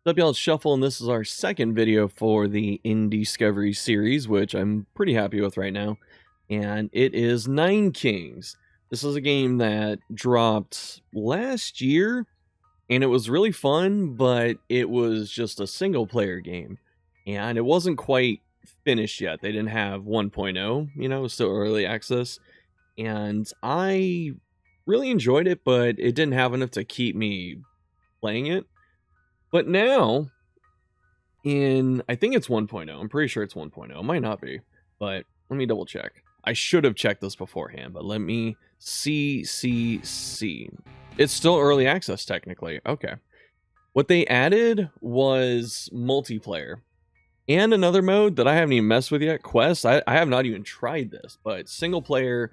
What's up, y'all? It's Shuffle, and this is our second video for the Indiescoveries series, which I'm pretty happy with right now. And it is Nine Kings. This is a game that dropped last year, and it was really fun, but it was just a single-player game. And it wasn't quite finished yet. They didn't have 1.0, you know, it was still early access. And I really enjoyed it, but it didn't have enough to keep me playing it. But now, I think it's 1.0. I'm pretty sure it's 1.0. It might not be, but let me double check. I should have checked this beforehand, but let me see. It's still early access, technically. Okay. What they added was multiplayer. And another mode that I haven't even messed with yet, Quest. I have not even tried this, but single player,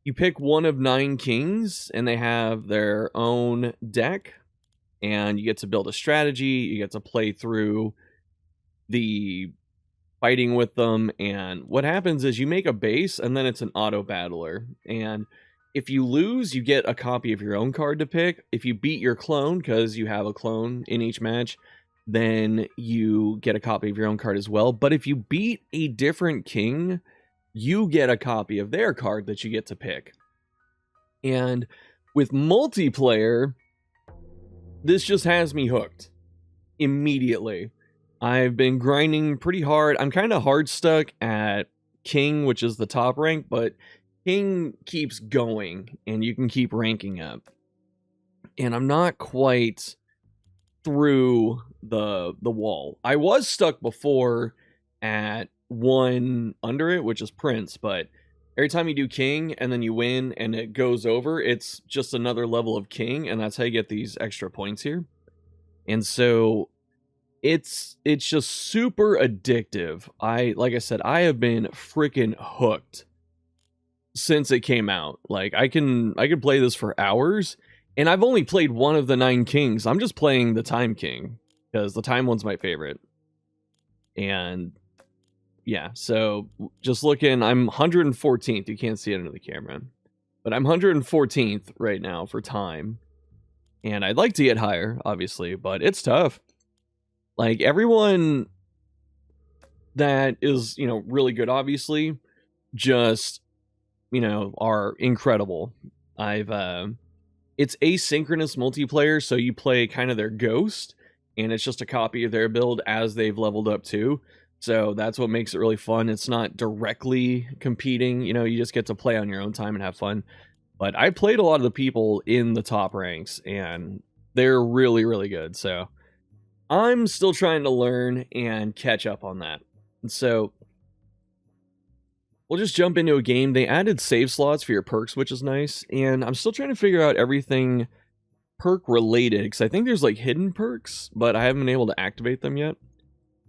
you pick one of 9 kings, and they have their own deck. And you get to build a strategy, you get to play through the fighting with them, and what happens is you make a base, and then it's an auto-battler. And if you lose, you get a copy of your own card to pick. If you beat your clone, because you have a clone in each match, then you get a copy of your own card as well. But if you beat a different king, you get a copy of their card that you get to pick. And with multiplayer, this just has me hooked immediately. I've been grinding pretty hard. I'm kind of hard stuck at King, which is the top rank, but King keeps going and you can keep ranking up. And I'm not quite through the wall. I was stuck before at one under it, which is Prince, but every time you do King and then you win and it goes over, it's just another level of King, and that's how you get these extra points here. And so it's just super addictive. Like I said, I have been freaking hooked since it came out. Like I can play this for hours, and I've only played one of the 9 kings. I'm just playing the Time King because the Time one's my favorite. And yeah, so just looking, I'm 114th. You can't see it under the camera, but I'm 114th right now for time. And I'd like to get higher, obviously, but it's tough. Like, everyone that is, you know, really good, obviously, just, you know, are incredible. It's asynchronous multiplayer, so you play kind of their ghost, and it's just a copy of their build as they've leveled up too. So that's what makes it really fun. It's not directly competing, you know, you just get to play on your own time and have fun. But I played a lot of the people in the top ranks, and they're really, really good. So I'm still trying to learn and catch up on that. And so we'll just jump into a game. They added save slots for your perks, which is nice. And I'm still trying to figure out everything perk related, because I think there's like hidden perks, but I haven't been able to activate them yet.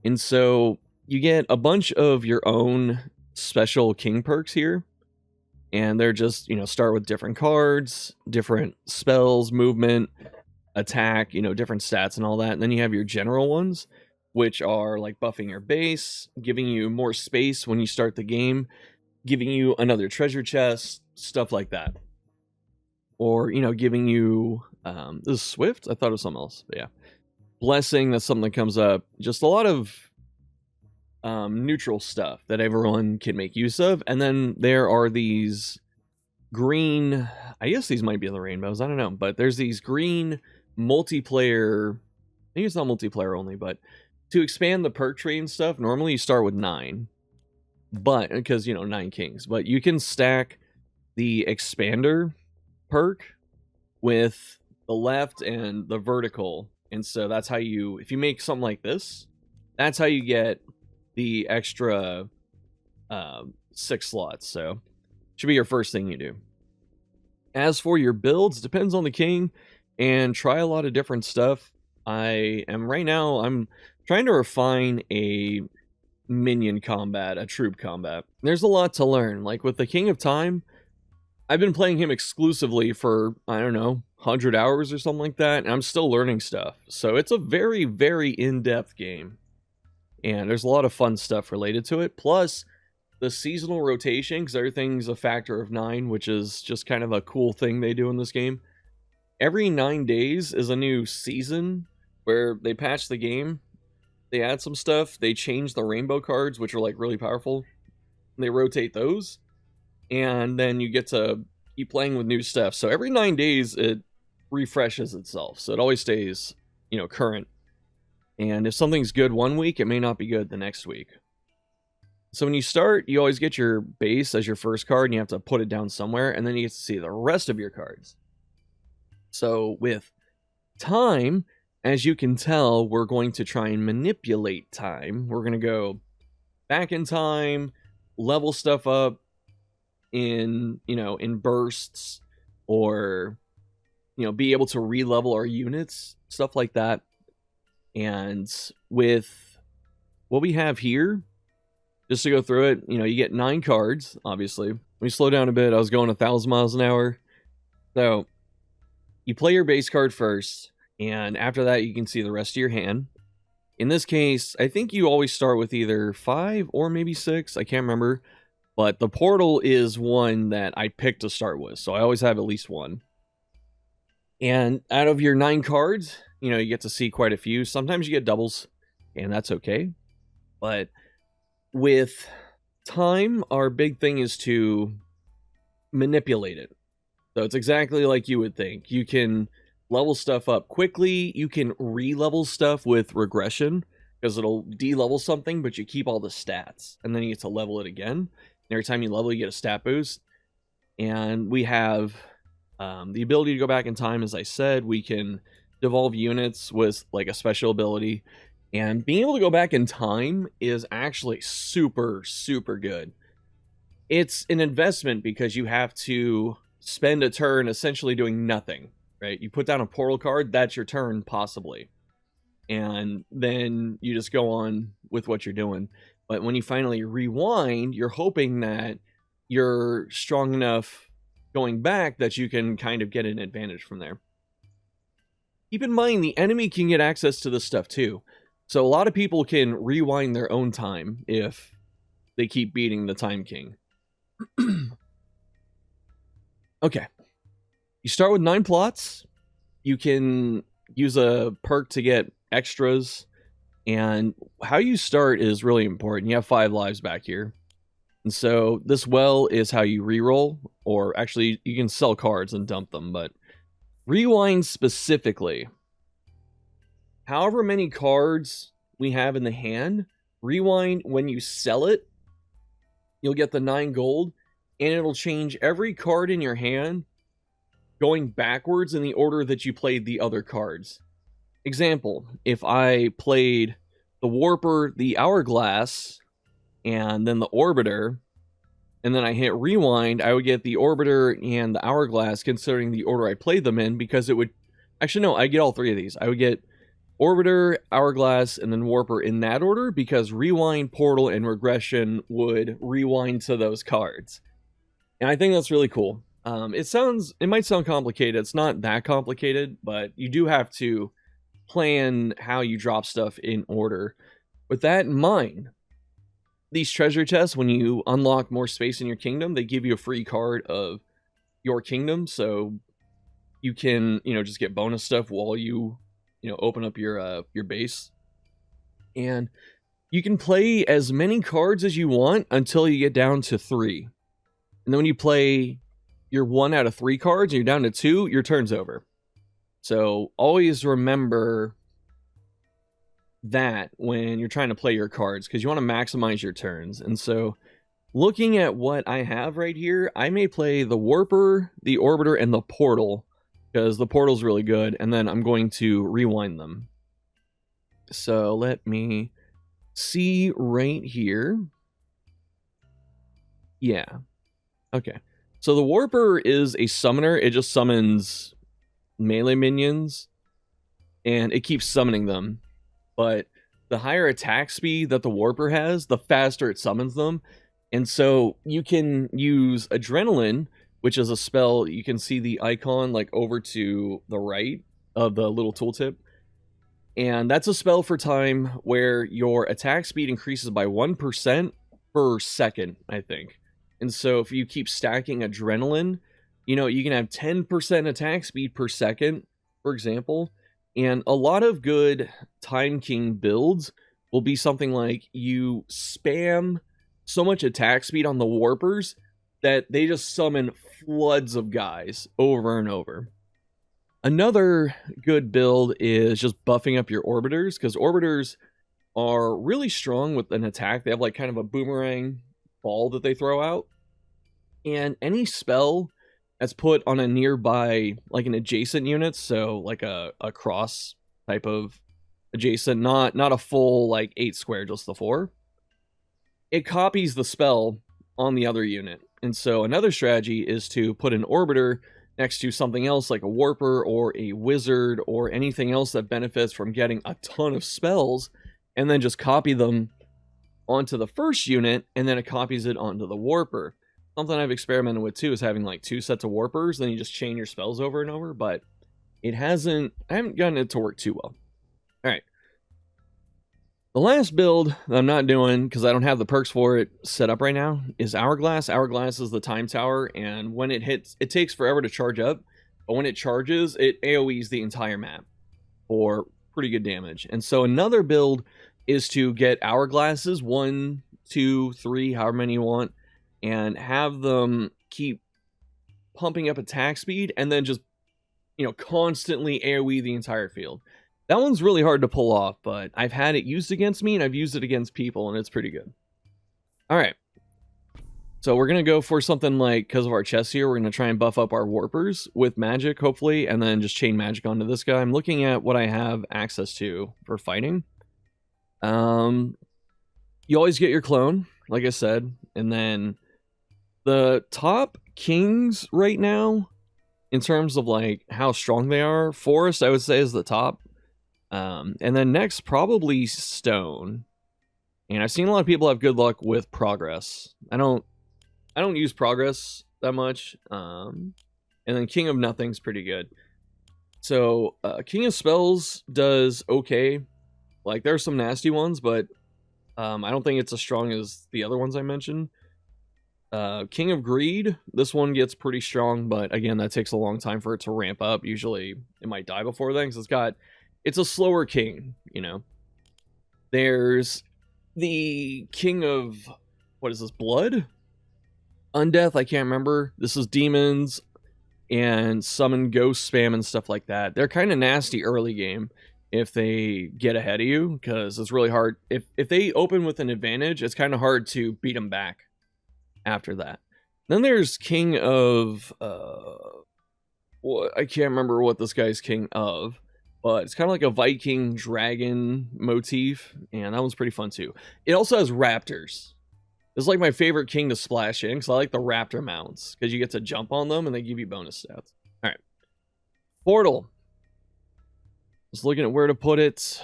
And so you get a bunch of your own special king perks here, and they're just, you know, start with different cards, different spells, movement, attack, you know, different stats and all that. And then you have your general ones, which are like buffing your base, giving you more space when you start the game, giving you another treasure chest, stuff like that. Or, you know, giving you, this is Swift? I thought it was something else, but yeah. Blessing, that's something that comes up. Just a lot of neutral stuff that everyone can make use of. And then there are these green, I guess these might be the rainbows, I don't know, but there's these green multiplayer, I think it's not multiplayer only, but to expand the perk tree and stuff, normally you start with 9, but because, you know, 9 kings, but you can stack the expander perk with the left and the vertical. And so that's how you, if you make something like this, that's how you get the extra 6 slots. So should be your first thing you do. As for your builds, depends on the king, and try a lot of different stuff. Right now, I'm trying to refine a minion combat, a troop combat. There's a lot to learn. Like with the King of Time, I've been playing him exclusively for, I don't know, 100 hours or something like that, and I'm still learning stuff. So it's a very, very in-depth game. And there's a lot of fun stuff related to it. Plus, the seasonal rotation, because everything's a factor of 9, which is just kind of a cool thing they do in this game. Every 9 days is a new season, where they patched the game. They add some stuff. They change the rainbow cards, which are like really powerful. They rotate those, and then you get to keep playing with new stuff. So every 9 days, it refreshes itself. So it always stays, current. And if something's good one week, it may not be good the next week. So when you start, you always get your base as your first card, and you have to put it down somewhere, and then you get to see the rest of your cards. So with time, as you can tell, we're going to try and manipulate time. We're going to go back in time, level stuff up in bursts, or be able to re-level our units, stuff like that. And with what we have here, just to go through it, you get 9 cards, obviously. Let me slow down a bit. I was going 1,000 miles an hour. So you play your base card first, and after that, you can see the rest of your hand. In this case, I think you always start with either 5 or maybe 6. I can't remember. But the portal is one that I picked to start with, so I always have at least one. And out of your 9 cards, you get to see quite a few. Sometimes you get doubles, and that's okay. But with time, our big thing is to manipulate it. So it's exactly like you would think. You can level stuff up quickly. You can re-level stuff with regression, because it'll de-level something, but you keep all the stats. And then you get to level it again. And every time you level, you get a stat boost. And we have the ability to go back in time, as I said. We can devolve units with like a special ability. And being able to go back in time is actually super, super good. It's an investment because you have to spend a turn essentially doing nothing, right? You put down a portal card, that's your turn, possibly. And then you just go on with what you're doing. But when you finally rewind, you're hoping that you're strong enough going back that you can kind of get an advantage from there. Keep in mind, the enemy can get access to this stuff too. So a lot of people can rewind their own time if they keep beating the Time King. Okay. You start with 9 plots. You can use a perk to get extras. And how you start is really important. You have 5 lives back here. And so this well is how you reroll. Or actually, you can sell cards and dump them. But rewind specifically. However many cards we have in the hand, rewind, when you sell it, you'll get the 9 gold. And it'll change every card in your hand going backwards in the order that you played the other cards. Example, if I played the Warper, the Hourglass, and then the Orbiter, and then I hit rewind, I would get the Orbiter and the Hourglass considering the order I played them in, because it would... Actually, no, I get all 3 of these. I would get Orbiter, Hourglass, and then Warper in that order, because rewind, portal, and regression would rewind to those cards. And I think that's really cool. It might sound complicated. It's not that complicated, but you do have to plan how you drop stuff in order. With that in mind, these treasure chests, when you unlock more space in your kingdom, they give you a free card of your kingdom, so you can, just get bonus stuff while you, open up your base. And you can play as many cards as you want until you get down to 3. And then when you play your 1 out of 3 cards and you're down to 2, your turn's over. So always remember that when you're trying to play your cards, because you want to maximize your turns. And so looking at what I have right here, I may play the Warper, the Orbiter, and the Portal, because the Portal's really good, and then I'm going to rewind them. So let me see right here. Yeah. Okay. So the Warper is a summoner. It just summons melee minions, and it keeps summoning them. But the higher attack speed that the Warper has, the faster it summons them. And so you can use Adrenaline, which is a spell. You can see the icon like over to the right of the little tooltip. And that's a spell for time where your attack speed increases by 1% per second, I think. And so if you keep stacking Adrenaline, you can have 10% attack speed per second, for example. And a lot of good Time King builds will be something like you spam so much attack speed on the warpers that they just summon floods of guys over and over. Another good build is just buffing up your orbiters, because orbiters are really strong with an attack. They have like kind of a boomerang ball that they throw out. And any spell that's put on a nearby, like an adjacent unit, so like a cross type of adjacent, not a full like 8 square, just the 4, it copies the spell on the other unit. And so another strategy is to put an orbiter next to something else like a warper or a wizard or anything else that benefits from getting a ton of spells, and then just copy them onto the first unit, and then it copies it onto the warper. Something I've experimented with too is having like 2 sets of warpers, then you just chain your spells over and over, but I haven't gotten it to work too well. Alright. The last build that I'm not doing, because I don't have the perks for it set up right now, is Hourglass. Hourglass is the time tower, and when it hits, it takes forever to charge up, but when it charges, it AoEs the entire map for pretty good damage. And so another build is to get Hourglasses, 1, 2, 3, however many you want, and have them keep pumping up attack speed, and then just, constantly AoE the entire field. That one's really hard to pull off, but I've had it used against me, and I've used it against people, and it's pretty good. Alright. So we're going to go for something like, because of our chests here, we're going to try and buff up our warpers with magic, hopefully, and then just chain magic onto this guy. I'm looking at what I have access to for fighting. You always get your clone, like I said, and then the top kings right now, in terms of like how strong they are, Forest, I would say, is the top. And then next, probably Stone. And I've seen a lot of people have good luck with Progress. I don't use Progress that much. And then King of Nothing's pretty good. So King of Spells does okay. Like, there are some nasty ones, but I don't think it's as strong as the other ones I mentioned. King of Greed, this one gets pretty strong, but again, that takes a long time for it to ramp up. Usually it might die before then, because it's a slower king, There's the King of, what is this, Blood? Undeath, I can't remember. This is demons and summon ghost spam and stuff like that. They're kind of nasty early game if they get ahead of you, because it's really hard. If they open with an advantage, it's kind of hard to beat them back after that. Then there's King of, I can't remember what this guy's king of, but it's kind of like a Viking dragon motif, and that one's pretty fun too. It also has raptors. This is like my favorite king to splash in, because I like the raptor mounts, because you get to jump on them and they give you bonus stats. Alright. Portal. Just looking at where to put it.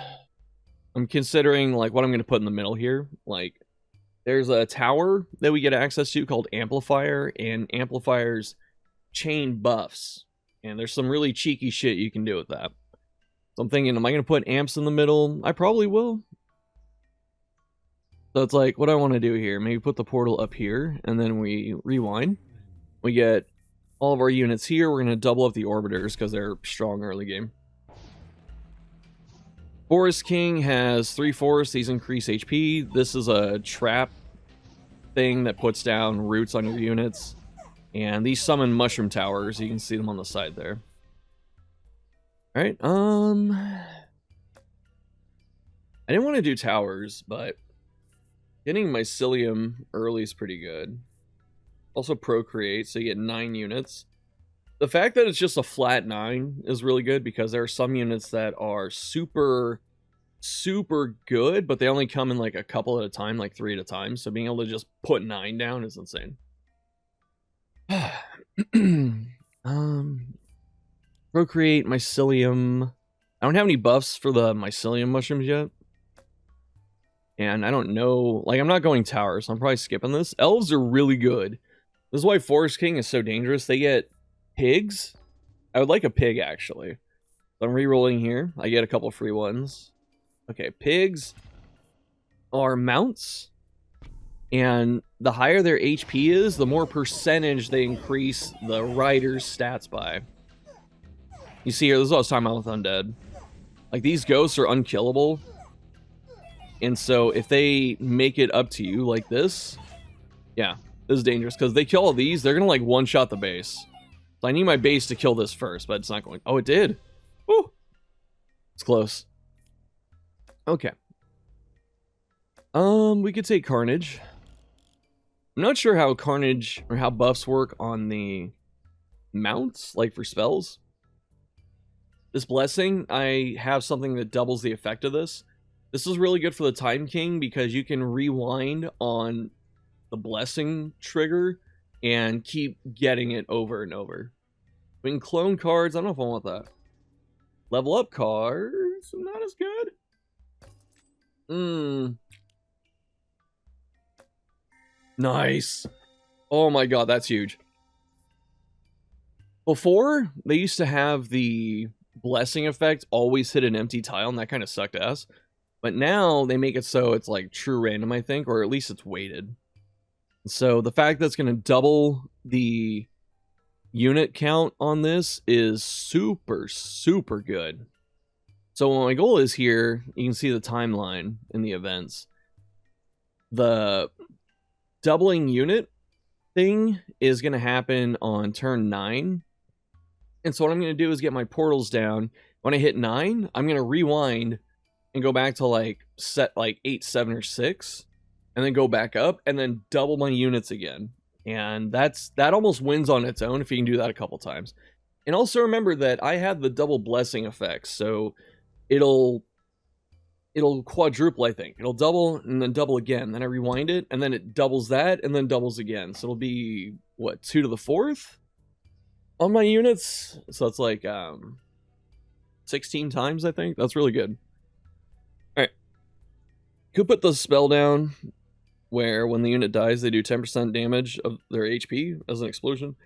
I'm considering like what I'm going to put in the middle here. Like, there's a tower that we get access to called Amplifier, and Amplifier's chain buffs. And there's some really cheeky shit you can do with that. So I'm thinking, am I going to put amps in the middle? I probably will. So it's like, what do I want to do here? Maybe put the portal up here, and then we rewind. We get all of our units here. We're going to double up the orbiters, because they're strong early game. Forest King has 3 forests. These increase HP. This is a trap thing that puts down roots on your units. And these summon mushroom towers. You can see them on the side there. Alright, I didn't want to do towers, but getting Mycelium early is pretty good. Also Procreate, so you get 9 units. The fact that it's just a flat 9 is really good, because there are some units that are super good, but they only come in like a couple at a time, like 3 at a time. So being able to just put 9 down is insane. Procreate, Mycelium. I don't have any buffs for the Mycelium mushrooms yet. And I don't know, like, I'm not going towers, so I'm probably skipping this. Elves are really good. This is why Forest King is so dangerous. They get pigs. I would like a pig, actually. So I'm re-rolling here. I get a couple free ones. Okay, pigs are mounts. And the higher their HP is, the more percentage they increase the rider's stats by. You see here, this is what I was talking about with Undead. Like, these ghosts are unkillable. And so if they make it up to you like this, yeah, this is dangerous. Because they kill all these, they're going to, like, one-shot the base. So I need my base to kill this first, but it's not going... Oh, it did. Woo! It's close. Okay. We could take Carnage. I'm not sure how Carnage or how buffs work on the mounts, like for spells. This Blessing, I have something that doubles the effect of this. This is really good for the Time King because you can rewind on the Blessing trigger and keep getting it over and over. We can clone cards. I don't know if I want that. Level up cards, not as good. Nice. Oh my god, that's huge. Before, they used to have the Blessing effect always hit an empty tile, and that kind of sucked ass. But now, they make it so it's like true random, I think, or at least it's weighted. So, the fact that it's going to double the unit count on this is super, super good. So, what my goal is here, you can see the timeline in the events. The doubling unit thing is going to happen on turn 9. And so what I'm going to do is get my portals down. When I hit 9, I'm going to rewind and go back to like set like 8, 7, or 6. And then go back up and then double my units again. And that almost wins on its own if you can do that a couple times. And also remember that I have the double Blessing effect. So it'll quadruple, I think. It'll double and then double again. Then I rewind it, and then it doubles that, and then doubles again. So it'll be, what, 2 to the 4th on my units? So it's like 16 times, I think. That's really good. Alright. Could put the spell down where when the unit dies, they do 10% damage of their HP as an explosion.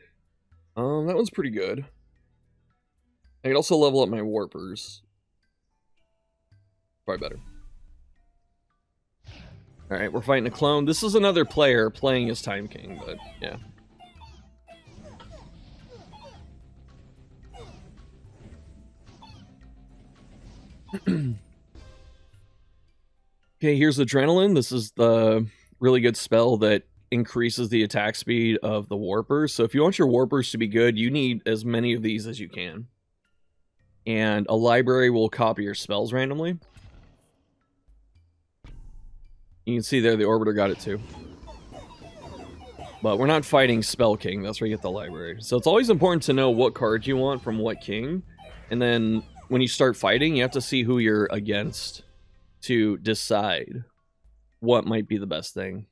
That one's pretty good. I could also level up my Warpers. Probably better. Alright, we're fighting a clone. This is another player playing as Time King, but yeah. Okay, here's Adrenaline. This is the really good spell that increases the attack speed of the Warpers. So if you want your Warpers to be good, you need as many of these as you can. And a library will copy your spells randomly. You can see there the Orbiter got it too. But we're not fighting Spell King, that's where you get the library. So it's always important to know what cards you want from what king. And then when you start fighting, you have to see who you're against to decide what might be the best thing.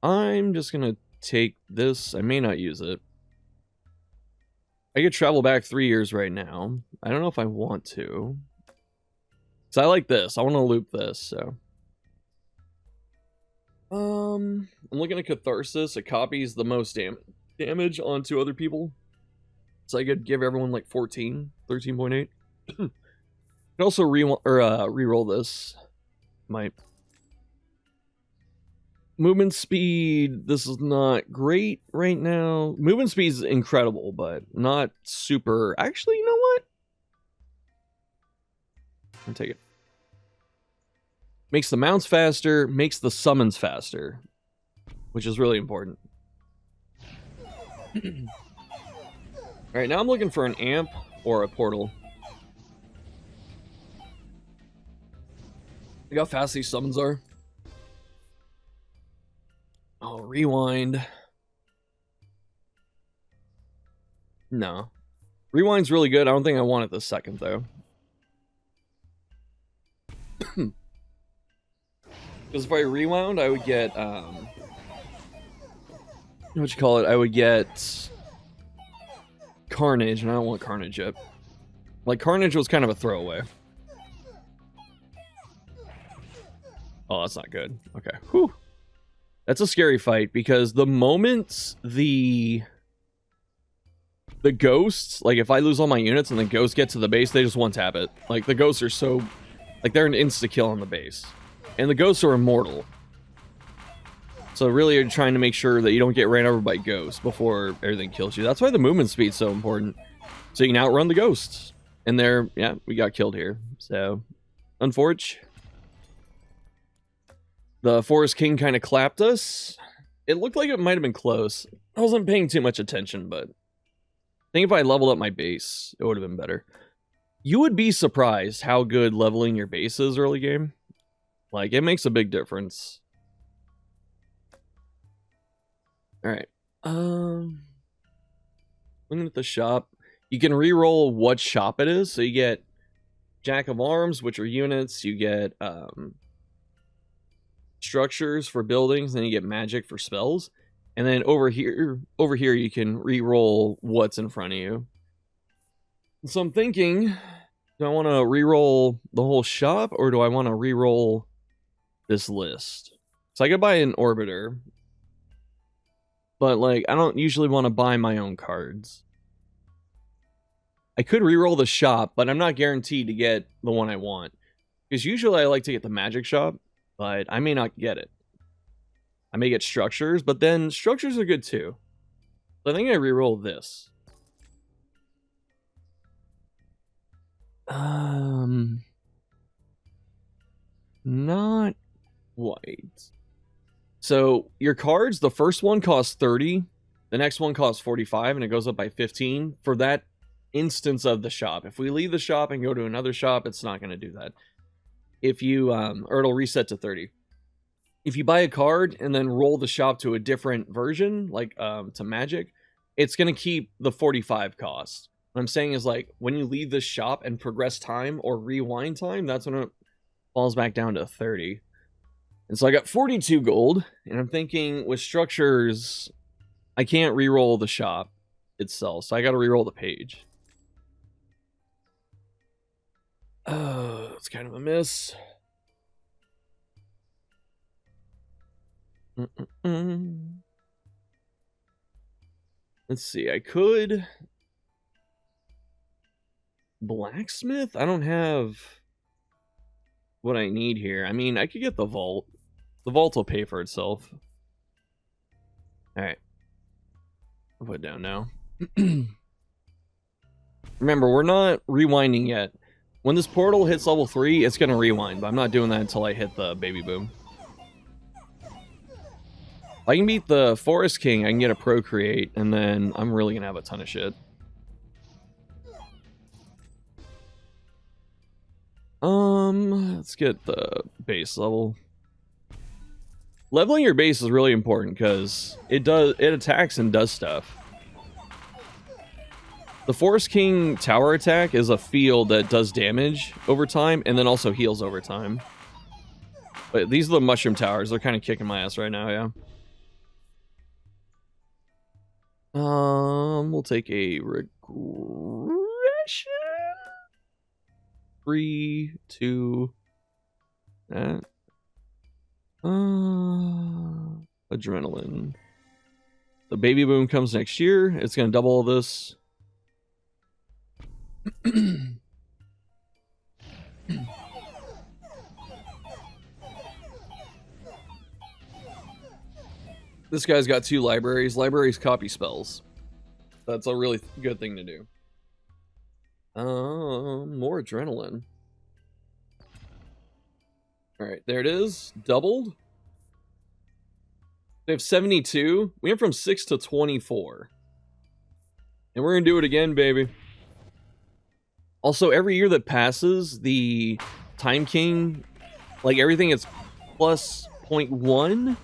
I'm just going to take this. I may not use it. I could travel back 3 years right now. I don't know if I want to. So I like this. I want to loop this, so... I'm looking at Catharsis. It copies the most damage onto other people. So I could give everyone like 14, 13.8. Could also re-roll this. Might. Movement speed, this is not great right now. Movement speed is incredible, but not super. Actually, you know what? I'll take it. Makes the mounts faster, makes the summons faster, which is really important. Alright, now I'm looking for an amp or a portal. Look how fast these summons are. Oh, rewind. No. Rewind's really good. I don't think I want it this second, though. Because if I rewound, I would get, what you call it? I would get Carnage, and I don't want Carnage yet. Like, Carnage was kind of a throwaway. Oh, that's not good. Okay. Whew. That's a scary fight, because the moment the ghosts, like, if I lose all my units and the ghosts get to the base, they just one-tap it. Like, the ghosts are so... Like, they're an insta-kill on the base. And the ghosts are immortal. So really you're trying to make sure that you don't get ran over by ghosts before everything kills you. That's why the movement speed's so important. So you can outrun the ghosts. And there, yeah, we got killed here. So, unfortunate. The Forest King kind of clapped us. It looked like it might have been close. I wasn't paying too much attention, but I think if I leveled up my base, it would have been better. You would be surprised how good leveling your base is early game. Like, it makes a big difference. Alright. Looking at the shop. You can re-roll what shop it is. So you get Jack of Arms, which are units. You get structures for buildings. Then you get magic for spells. And then over here you can re-roll what's in front of you. So I'm thinking, do I want to re-roll the whole shop, or do I want to re-roll this list? So I could buy an Orbiter, but like I don't usually want to buy my own cards. I could re-roll the shop, but I'm not guaranteed to get the one I want. Because usually I like to get the magic shop, but I may not get it. I may get structures, but then structures are good too. So I think I re-roll this. Not white. So your cards, the first one costs 30, the next one costs 45, and it goes up by 15 for that instance of the shop. If we leave the shop and go to another shop, it's not going to do that. If you or it'll reset to 30. If you buy a card and then roll the shop to a different version, like to magic, it's going to keep the 45 cost. What I'm saying is, like, when you leave this shop and progress time or rewind time, that's when it falls back down to 30. And so I got 42 gold, and I'm thinking with structures, I can't re-roll the shop itself, so I got to re-roll the page. It's kind of a miss. Let's see, I could blacksmith. I don't have what I need here. I mean, I could get the vault. The vault will pay for itself. All right, I'll put it down now. Remember, we're not rewinding yet. When this portal hits level 3, it's gonna rewind, but I'm not doing that until I hit the baby boom. If I can beat the Forest King, I can get a procreate, and then I'm really gonna have a ton of shit. Let's get the base level. Leveling your base is really important because it attacks and does stuff. The Forest King tower attack is a field that does damage over time and then also heals over time. But these are the mushroom towers. They're kind of kicking my ass right now, yeah. We'll take a regression. 3, 2, that. Adrenaline. The baby boom comes next year. It's gonna double all this. This guy's got 2 libraries. Libraries copy spells. That's a really good thing to do. More adrenaline. Alright, there it is. Doubled. They have 72. We went from 6 to 24. And we're gonna do it again, baby. Also, every year that passes, the Time King, like everything is plus 0.1,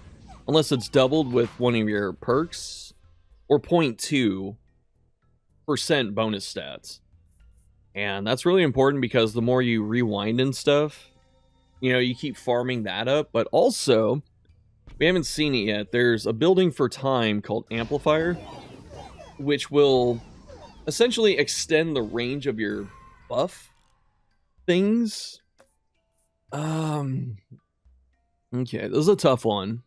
unless it's doubled with one of your perks, or 0.2% bonus stats. And that's really important because the more you rewind and stuff, you know, you keep farming that up. But also, we haven't seen it yet, there's a building for time called Amplifier, which will essentially extend the range of your buff things. Okay, this is a tough one.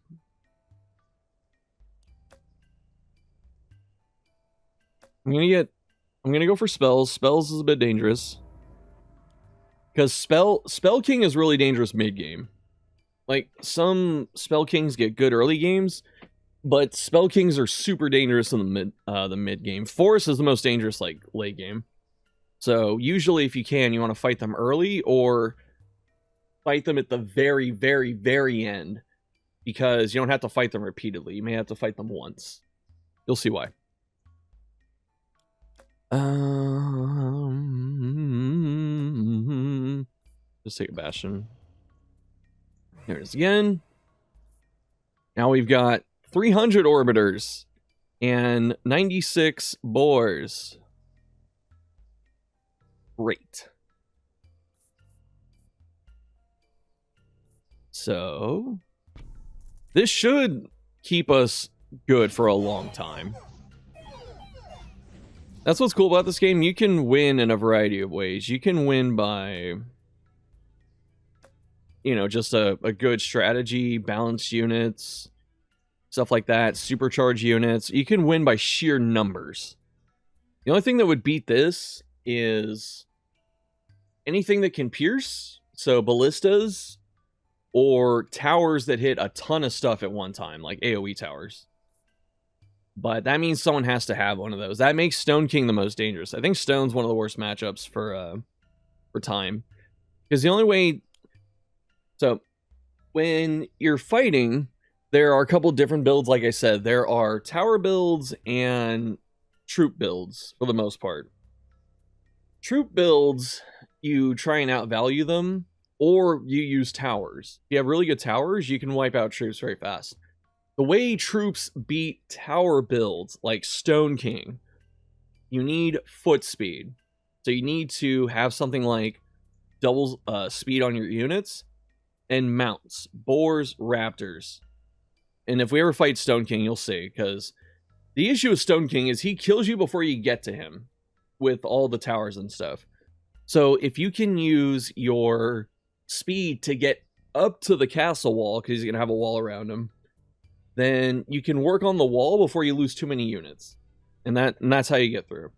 I'm gonna go for spells. Spells is a bit dangerous. Because Spell King is really dangerous mid-game. Like, some Spell Kings get good early games, but Spell Kings are super dangerous in the mid game. Forest is the most dangerous, like, late game. So usually if you can, you want to fight them early or fight them at the very, very, very end, because you don't have to fight them repeatedly. You may have to fight them once. You'll see why. Just take a Bastion. There it is again. Now we've got 300 Orbiters and 96 Boars. Great. So this should keep us good for a long time. That's what's cool about this game. You can win in a variety of ways. You can win by, you know, just a good strategy, balanced units, stuff like that, supercharged units. You can win by sheer numbers. The only thing that would beat this is anything that can pierce, so ballistas, or towers that hit a ton of stuff at one time, like AoE towers. But that means someone has to have one of those. That makes Stone King the most dangerous. I think Stone's one of the worst matchups for time. Because the only way... So, when you're fighting, there are a couple different builds, like I said. There are tower builds and troop builds, for the most part. Troop builds, you try and outvalue them, or you use towers. If you have really good towers, you can wipe out troops very fast. The way troops beat tower builds, like Stone King, you need foot speed. So you need to have something like double speed on your units, and mounts, boars, raptors. And if we ever fight Stone King, you'll see, because the issue with Stone King is he kills you before you get to him with all the towers and stuff. So if you can use your speed to get up to the castle wall, because he's going to have a wall around him, then you can work on the wall before you lose too many units. And that's how you get through.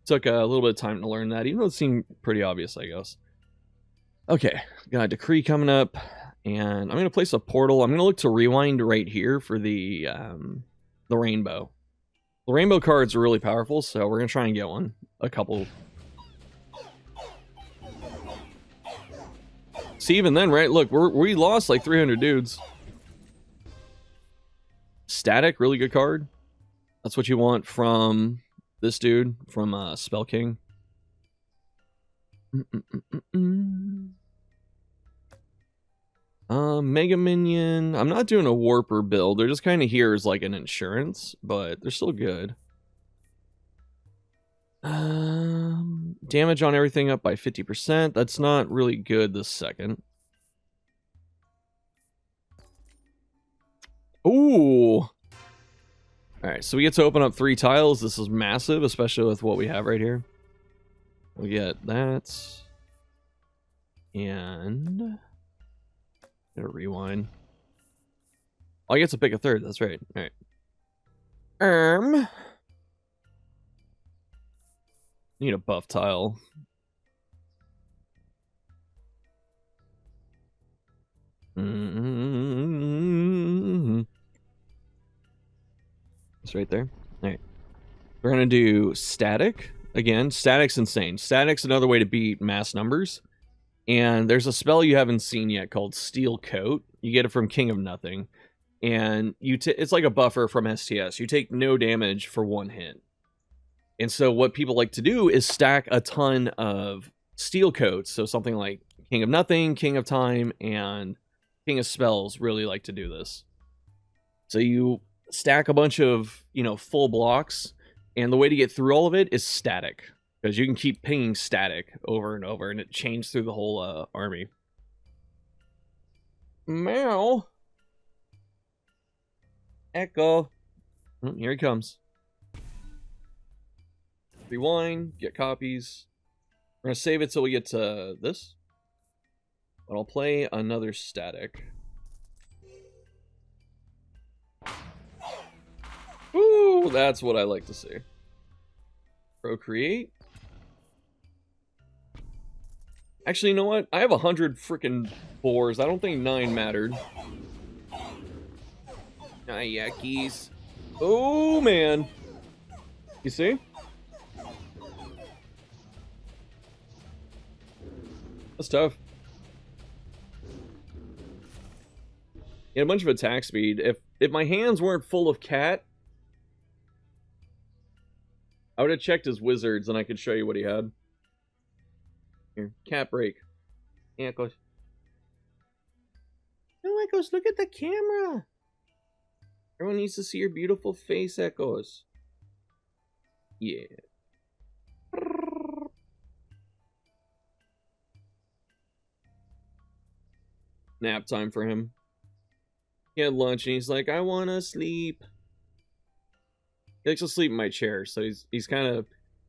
Took a little bit of time to learn that, even though it seemed pretty obvious, I guess. Okay, got a decree coming up, and I'm going to place a portal. I'm going to look to rewind right here for the rainbow. The rainbow cards are really powerful, so we're going to try and get one. A couple. See, even then, right? Look, we lost like 300 dudes. Static, really good card. That's what you want from this dude, from Spell King. Mega Minion. I'm not doing a Warper build. They're just kind of here as like an insurance, but they're still good. Damage on everything up by 50%. That's not really good this second. Ooh. Alright, so we get to open up 3 tiles. This is massive, especially with what we have right here. We get that. And... Gonna rewind. Oh, I get to pick a third. That's right. Alright. Need a buff tile. It's right there. Alright. We're gonna do static. Again, static's insane. Static's another way to beat mass numbers. And there's a spell you haven't seen yet called Steel Coat. You get it from King of Nothing. And it's like a buffer from STS. You take no damage for 1 hit. And so what people like to do is stack a ton of Steel Coats. So something like King of Nothing, King of Time, and King of Spells really like to do this. So you stack a bunch of, you know, full blocks. And the way to get through all of it is static. Because you can keep pinging static over and over, and it chains through the whole army. Meow. Echo. Oh, here he comes. Rewind, get copies. We're going to save it till we get to this. But I'll play another static. Ooh, that's what I like to see. Procreate. Actually, you know what? I have 100 freaking boars. I don't think 9 mattered. Yakis. Oh, man. You see? That's tough. He had a bunch of attack speed. If my hands weren't full of cat, I would have checked his wizards and I could show you what he had. Here, cat break. Yeah, Echoes. No, Echoes, look at the camera. Everyone needs to see your beautiful face, Echoes. Yeah. Nap time for him. He had lunch and he's like, I want to sleep. He likes to sleep in my chair, so he's kind of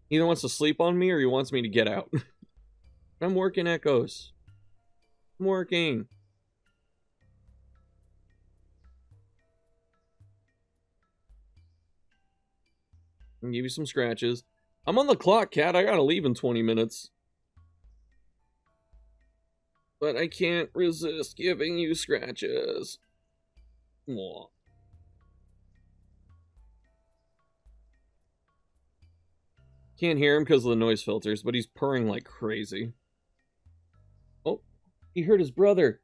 either wants to sleep on me or he wants me to get out. I'm working, Echoes. I'm working. I'll give you some scratches. I'm on the clock, cat. I gotta leave in 20 minutes. But I can't resist giving you scratches. Mwah. Can't hear him because of the noise filters, but he's purring like crazy. Oh, he heard his brother.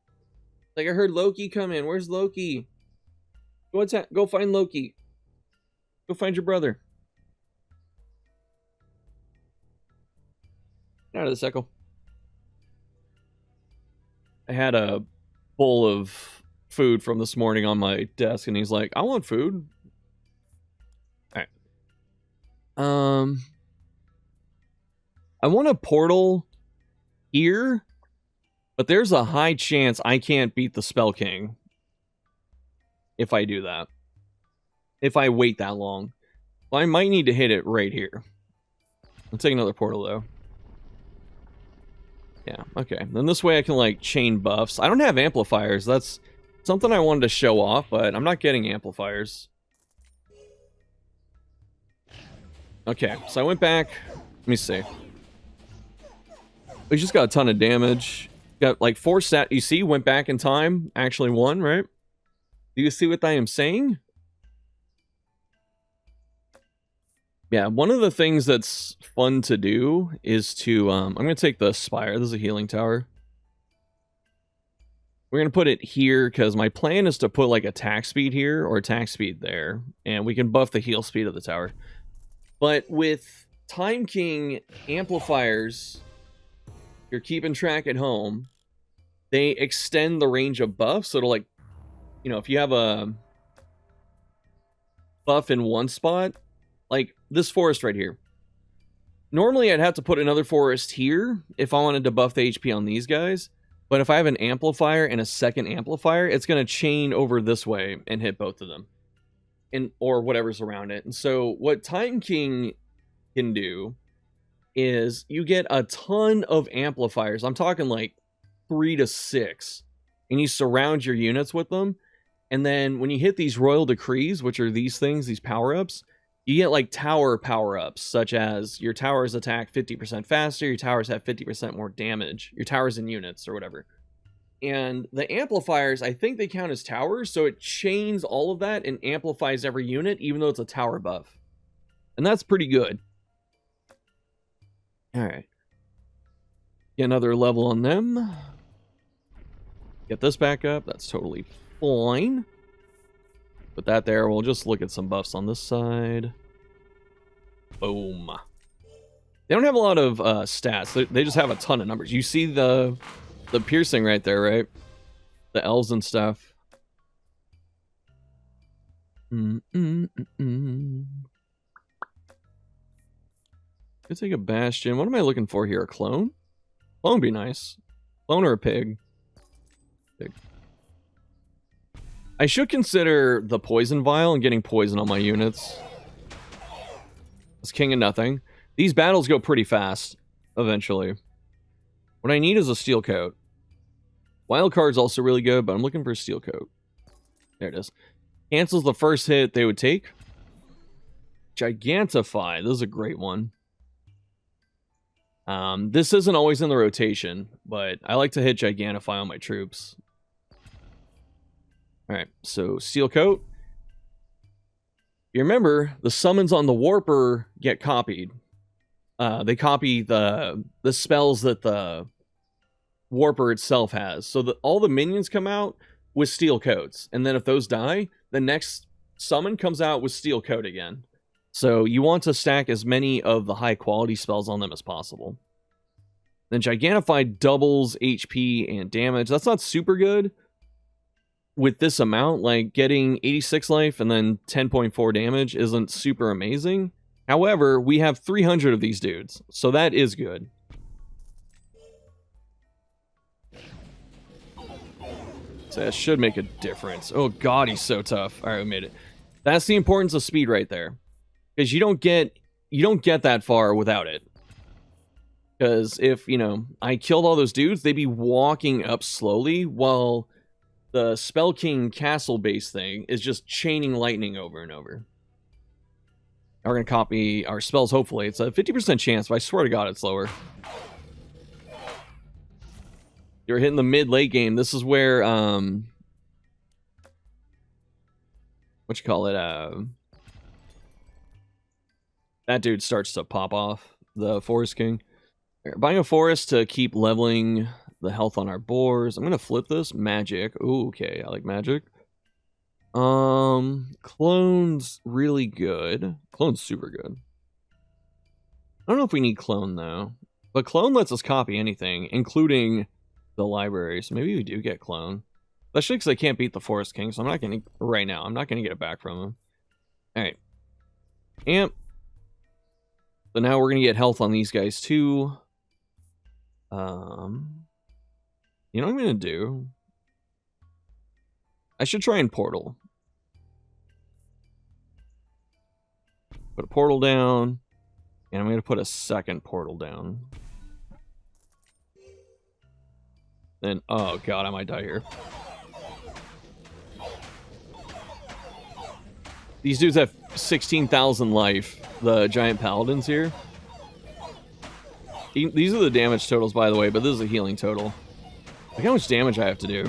Like I heard Loki come in. Where's Loki? Go find Loki. Go find your brother. Get out of this, Echo. I had a bowl of food from this morning on my desk, and he's like, I want food. Alright. I want a portal here, but there's a high chance I can't beat the Spell King if I do that. If I wait that long. Well, I might need to hit it right here. I'll take another portal, though. Yeah, okay. Then this way I can, like, chain buffs. I don't have amplifiers. That's something I wanted to show off, but I'm not getting amplifiers. Okay, so I went back. Let me see. We just got a ton of damage. Got, like, 4 stat. You see, went back in time. Actually won, right? Do you see what I am saying? Yeah, one of the things that's fun to do is to, I'm going to take the Spire. This is a healing tower. We're going to put it here because my plan is to put, like, attack speed here or attack speed there. And we can buff the heal speed of the tower. But with Time King amplifiers, you're keeping track at home, they extend the range of buffs. So it'll, like, you know, if you have a buff in one spot, like this forest right here. Normally, I'd have to put another forest here if I wanted to buff the HP on these guys. But if I have an amplifier and a second amplifier, it's going to chain over this way and hit both of them. Or whatever's around it. And so what Time King can do is you get a ton of amplifiers. I'm talking like 3 to 6. And you surround your units with them. And then when you hit these Royal Decrees, which are these things, these power-ups, you get like tower power-ups, such as your towers attack 50% faster, your towers have 50% more damage, your towers and units or whatever. And the amplifiers, I think they count as towers, so it chains all of that and amplifies every unit, even though it's a tower buff. And that's pretty good. Alright. Get another level on them. Get this back up, that's totally fine. Put that there. We'll just look at some buffs on this side. Boom. They don't have a lot of stats. They just have a ton of numbers. You see the piercing right there, right? The elves and stuff. Could take a bastion. What am I looking for here? A clone? Clone would be nice. Clone or a pig? Pig. I should consider the poison vial and getting poison on my units. It's king of nothing. These battles go pretty fast, eventually. What I need is a steel coat. Wild card's also really good, but I'm looking for a steel coat. There it is. Cancels the first hit they would take. Gigantify. This is a great one. This isn't always in the rotation, but I like to hit Gigantify on my troops. Alright, so Steel Coat. You remember, the summons on the Warper get copied. They copy the spells that the Warper itself has. So that all the minions come out with steel coats. And then if those die, the next summon comes out with steel coat again. So you want to stack as many of the high quality spells on them as possible. Then Gigantify doubles HP and damage. That's not super good with this amount. Like getting 86 life and then 10.4 damage isn't super amazing. However, we have 300 of these dudes, so that is good. So that should make a difference. Oh god, he's so tough. All right, we made it. That's the importance of speed right there, because you don't get that far without it. Because if, you know, I killed all those dudes, they'd be walking up slowly while the Spell King castle base thing is just chaining lightning over and over. Now we're going to copy our spells, hopefully. It's a 50% chance, but I swear to God it's lower. You're hitting the mid-late game. This is where, what you call it, that dude starts to pop off, the Forest King. Buying a forest to keep leveling the health on our boars. I'm gonna flip this. Magic. Ooh, okay, I like magic. Clone's really good. Clone's super good. I don't know if we need clone though. But clone lets us copy anything, including the library. So maybe we do get clone. Especially because I can't beat the Forest King, so I'm not gonna right now. I'm not gonna get it back from him. Alright. Amp. So now we're gonna get health on these guys too. You know what I'm gonna do? I should try and portal. Put a portal down, and I'm gonna put a second portal down. Then, oh god, I might die here. These dudes have 16,000 life, the giant paladins here. These are the damage totals, by the way, but this is a healing total. Look how much damage I have to do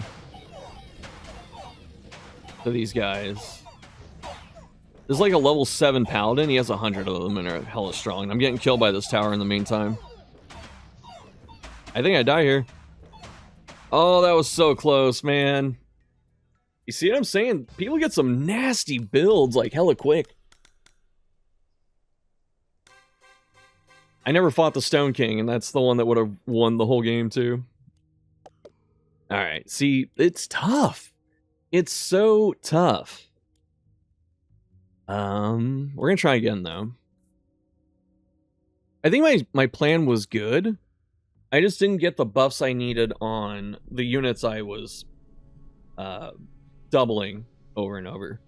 to these guys. This is like a level 7 paladin. He has 100 of them and are hella strong. I'm getting killed by this tower in the meantime. I think I die here. Oh, that was so close, man. You see what I'm saying? People get some nasty builds like hella quick. I never fought the Stone King, and that's the one that would have won the whole game, too. Alright, see, it's tough. It's so tough. We're gonna try again, though. I think my plan was good. I just didn't get the buffs I needed on the units I was doubling over and over.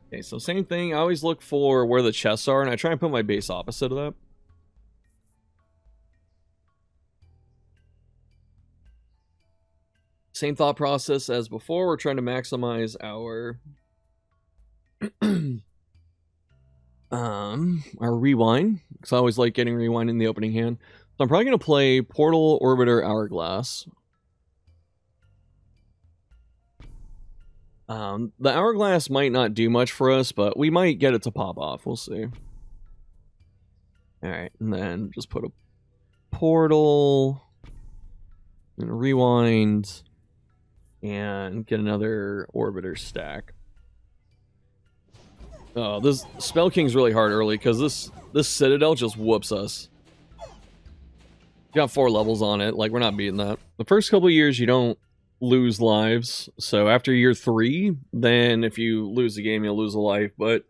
Okay, so same thing. I always look for where the chests are, and I try and put my base opposite of that. Same thought process as before. We're trying to maximize our our rewind, because I always like getting rewind in the opening hand. So I'm probably going to play Portal, Orbiter, Hourglass. The Hourglass might not do much for us, but we might get it to pop off. We'll see. Alright, and then just put a Portal, and Rewind, and get another Orbiter stack. Oh, this Spell King's really hard early, because this Citadel just whoops us. Got 4 levels on it, like, we're not beating that. The first couple of years, you don't lose lives, so after year 3, then if you lose the game, you'll lose a life, but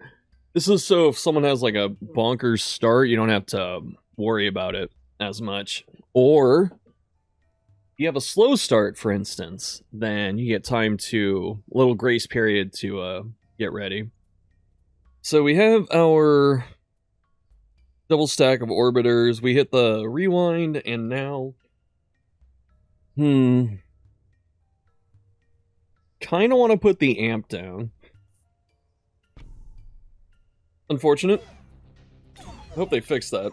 this is so if someone has, like, a bonkers start, you don't have to worry about it as much. Or, if you have a slow start, for instance, then you get time to, a little grace period to get ready. So we have our double stack of Orbiters. We hit the Rewind, and now... kind of want to put the Amp down. Unfortunate. I hope they fix that.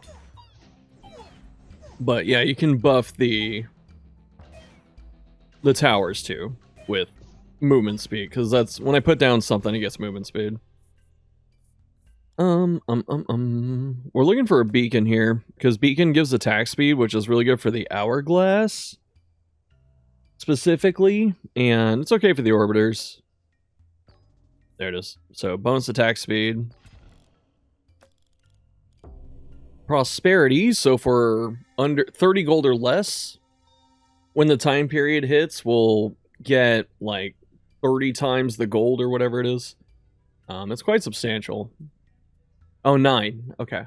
But yeah, you can buff the towers too with movement speed, because that's when I put down something, it gets movement speed. We're looking for a beacon here, because beacon gives attack speed, which is really good for the hourglass, specifically, and it's okay for the orbiters. There it is. So, bonus attack speed. Prosperity, so for under 30 gold or less, when the time period hits, we'll get, like, 30 times the gold or whatever it is. It's quite substantial. Oh, 9. Okay.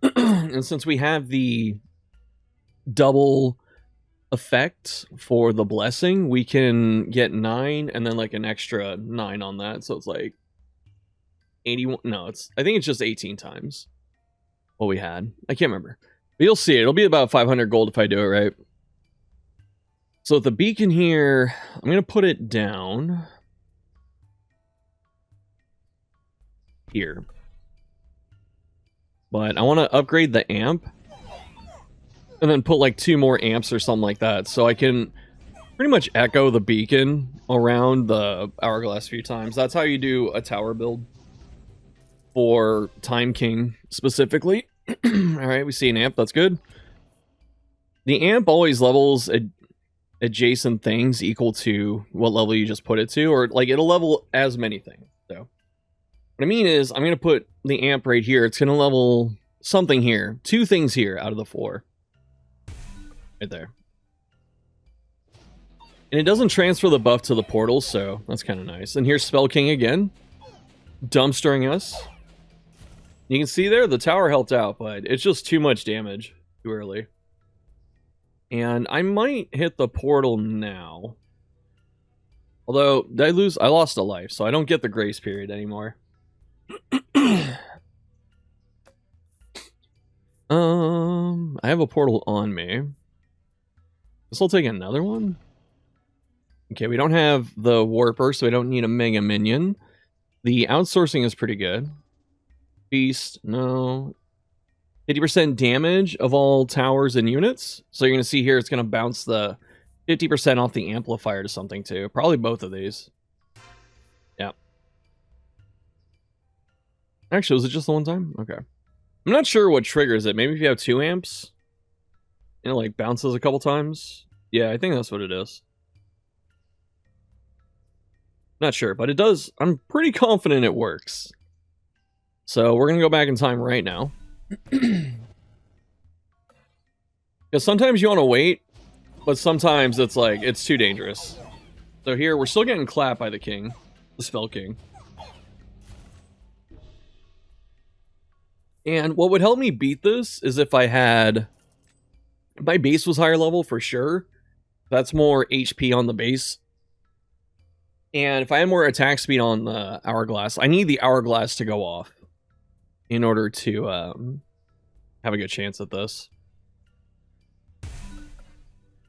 And since we have the double effect for the blessing, we can get 9 and then like an extra 9 on that. So it's like 81. No, I think it's just 18 times what we had. I can't remember. But you'll see it. It'll be about 500 gold if I do it right. So the beacon here, I'm going to put it down here. But I want to upgrade the amp and then put like 2 more amps or something like that, so I can pretty much echo the beacon around the hourglass a few times. That's how you do a tower build for Time King specifically. Alright, we see an amp, that's good. The amp always levels adjacent things equal to what level you just put it to, or like it'll level as many things. So what I mean is, I'm going to put the amp right here. It's going to level something here. 2 things here out of the 4. Right there. And it doesn't transfer the buff to the portal, so that's kind of nice. And here's Spell King again. Dumpstering us. You can see there, the tower helped out, but it's just too much damage too early. And I might hit the portal now. Although, did I lose? I lost a life, so I don't get the grace period anymore. I have a portal on me. This will take another one. Okay, we don't have the warper, so we don't need a mega minion. The outsourcing is pretty good. Beast, no. 50% damage of all towers and units. So you're going to see here, it's going to bounce the 50% off the amplifier to something too. Probably both of these. Yeah. Actually, was it just the one time? Okay. I'm not sure what triggers it. Maybe if you have 2 amps, and it like bounces a couple times. Yeah, I think that's what it is. Not sure, but it does. I'm pretty confident it works. So we're going to go back in time right now. Because sometimes you want to wait, but sometimes it's like, it's too dangerous. So here, we're still getting clapped by the king. The Spell King. And what would help me beat this is if I had... my base was higher level for sure. That's more HP on the base. And if I had more attack speed on the hourglass, I need the hourglass to go off in order to have a good chance at this.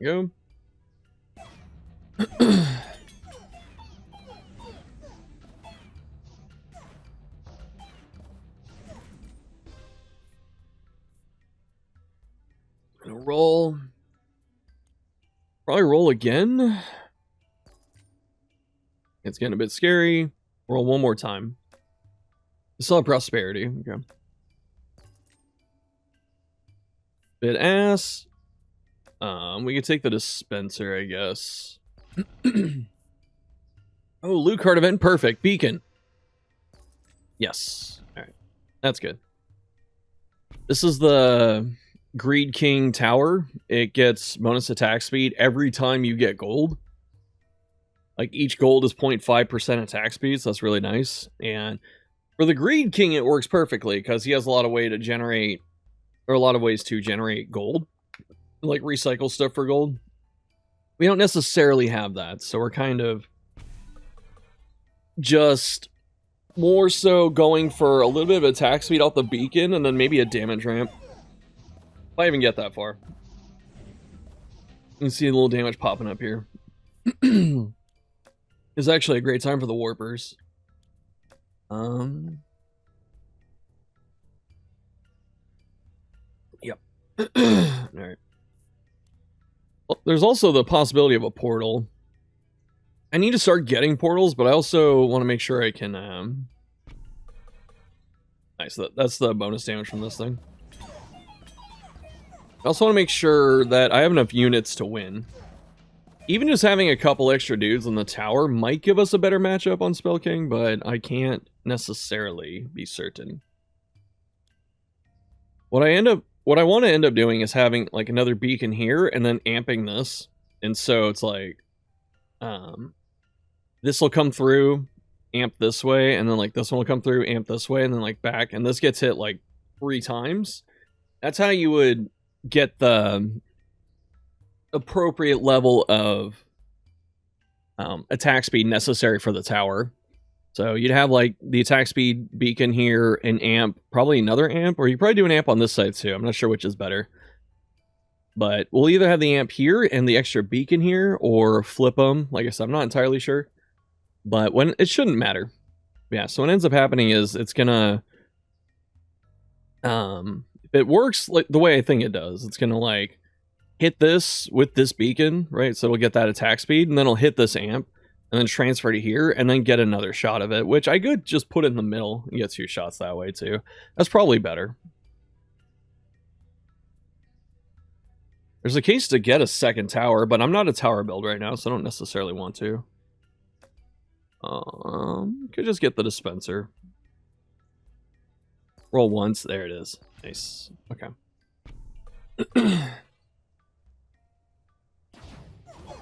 Go. Gonna roll. Probably roll again. It's getting a bit scary. Roll one more time. Still have prosperity. Okay. Bit ass. We could take the dispenser, I guess. Oh, loot card event. Perfect. Beacon. Yes. Alright. That's good. This is the Greed King Tower. It gets bonus attack speed every time you get gold. Like, each gold is 0.5% attack speed, so that's really nice. And for the Greed King, it works perfectly, because he has a lot of ways to generate gold. Like, recycle stuff for gold. We don't necessarily have that, so we're kind of just more so going for a little bit of attack speed off the beacon, and then maybe a damage ramp. If I even get that far. You can see a little damage popping up here. It's actually a great time for the warpers. Yep. Alright. Well, there's also the possibility of a portal. I need to start getting portals, but I also want to make sure I can Nice. That's the bonus damage from this thing. I also want to make sure that I have enough units to win. Even just having a couple extra dudes in the tower might give us a better matchup on Spell King, but I can't necessarily be certain. What I want to end up doing is having like another beacon here and then amping this. And so it's like this will come through, amp this way, and then like this one will come through, amp this way, and then like back, and this gets hit like 3 times. That's how you would get the appropriate level of attack speed necessary for the tower. So you'd have like the attack speed beacon here, an amp, probably another amp, or you probably do an amp on this side too. I'm not sure which is better. But we'll either have the amp here and the extra beacon here, or flip them. Like I said, I'm not entirely sure. But when it shouldn't matter. Yeah, so what ends up happening is it's gonna if it works like the way I think it does, it's gonna like hit this with this beacon, right? So it'll get that attack speed, and then it'll hit this amp, and then transfer to here, and then get another shot of it, which I could just put it in the middle and get 2 shots that way too. That's probably better. There's a case to get a second tower, but I'm not a tower build right now, so I don't necessarily want to. Could just get the dispenser. Roll once, there it is. Nice. Okay.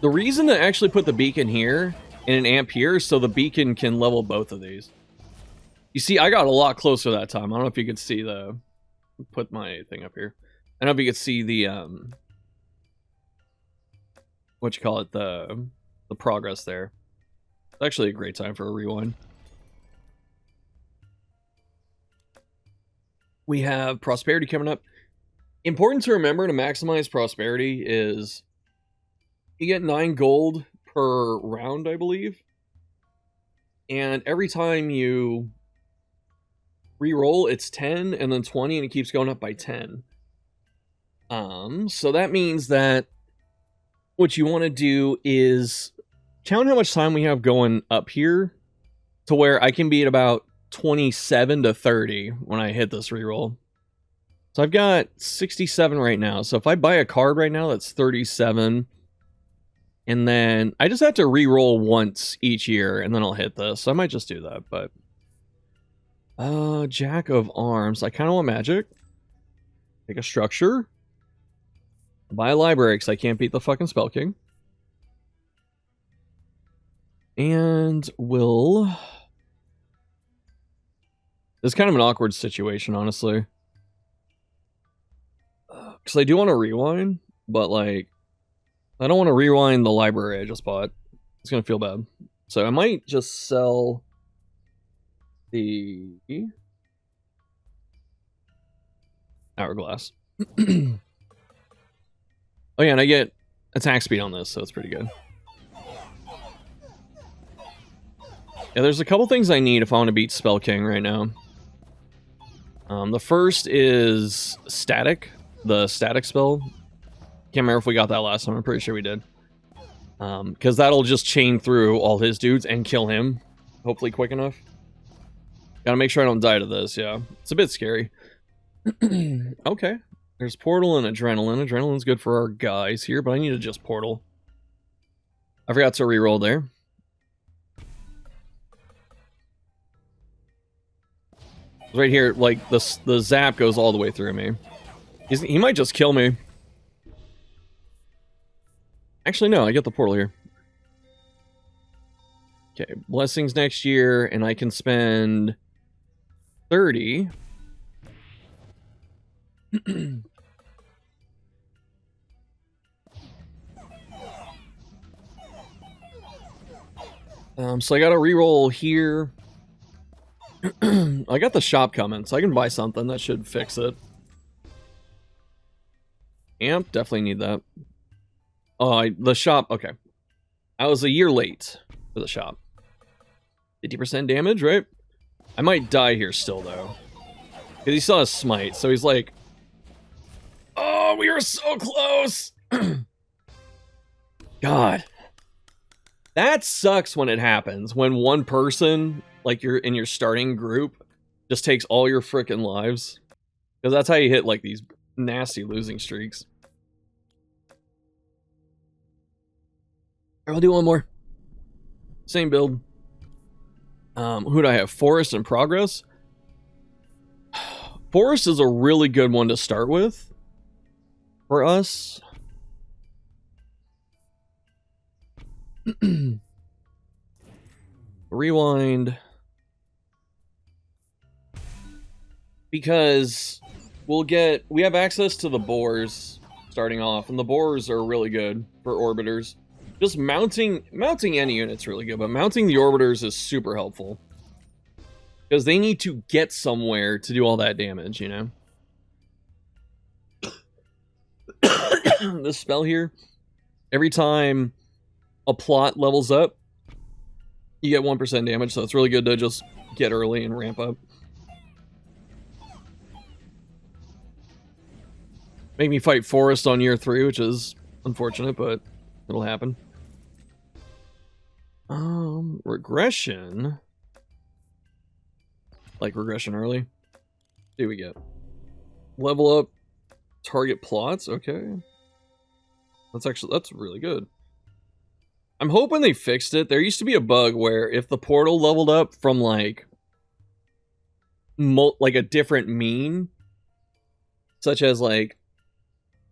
The reason to actually put the beacon here and an amp here is so the beacon can level both of these. You see, I got a lot closer that time. I don't know if you could see the... Put my thing up here. I don't know if you could see the... what you call it? The progress there. It's actually a great time for a rewind. We have prosperity coming up. Important to remember to maximize prosperity is... You get 9 gold per round, I believe. And every time you re-roll, it's 10 and then 20, and it keeps going up by 10. So that means that what you want to do is count how much time we have going up here to where I can be at about 27 to 30 when I hit this re-roll. So I've got 67 right now. So if I buy a card right now, that's 37. And then I just have to re-roll once each year, and then I'll hit this. So I might just do that, but... Jack of Arms. I kind of want magic. Take a structure. Buy a library, because I can't beat the fucking Spell King. And we'll... This is kind of an awkward situation, honestly. Because I do want to rewind, but, like... I don't want to rewind the library I just bought. It's going to feel bad. So I might just sell the hourglass. Oh yeah, and I get attack speed on this, so it's pretty good. Yeah, there's a couple things I need if I want to beat Spell King right now. The first is static, the static spell. Can't remember if we got that last time. I'm pretty sure we did. Because that'll just chain through all his dudes and kill him. Hopefully quick enough. Gotta make sure I don't die to this, yeah. It's a bit scary. Okay. There's Portal and Adrenaline. Adrenaline's good for our guys here, but I need to just Portal. I forgot to reroll there. Right here, like, the zap goes all the way through me. He might just kill me. Actually, no, I get the portal here. Okay, blessings next year, and I can spend 30. So I got to re-roll here. I got the shop coming, so I can buy something. That should fix it. Amp, definitely need that. Oh, the shop, okay. I was a year late for the shop. 50% damage, right? I might die here still, though. Because he saw a smite, so he's like... Oh, we were so close! God. That sucks when it happens. When one person, like you're in your starting group, Just takes all your frickin' lives. Because that's how you hit, like, these nasty losing streaks. I'll do one more. Same build. Who do I have? Forest and Progress? Forest is a really good one to start with. For us. Rewind. Because we have access to the boars starting off, and the boars are really good for orbiters. Just mounting any unit's really good, but mounting the orbiters is super helpful. Because they need to get somewhere to do all that damage, you know? This spell here, every time a plot levels up, you get 1% damage, so it's really good to just get early and ramp up. Make me fight Forest on year 3, which is unfortunate, but it'll happen. Regression. Like regression early. See what we get. Level up target plots. Okay. That's really good. I'm hoping they fixed it. There used to be a bug where if the portal leveled up from like a different mean, such as like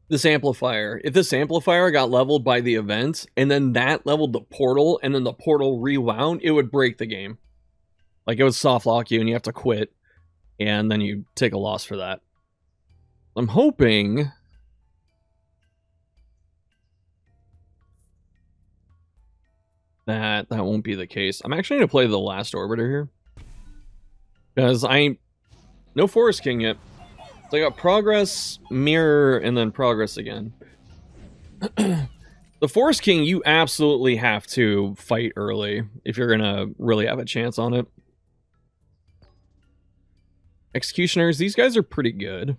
this amplifier. If this amplifier got leveled by the event, and then that leveled the portal, and then the portal rewound, it would break the game. Like, it would soft lock you, and you have to quit, and then you take a loss for that. I'm hoping that won't be the case. I'm actually going to play the last Orbiter here. Because no Forest King yet. So I got Progress, Mirror, and then Progress again. The Forest King, you absolutely have to fight early if you're going to really have a chance on it. Executioners, these guys are pretty good.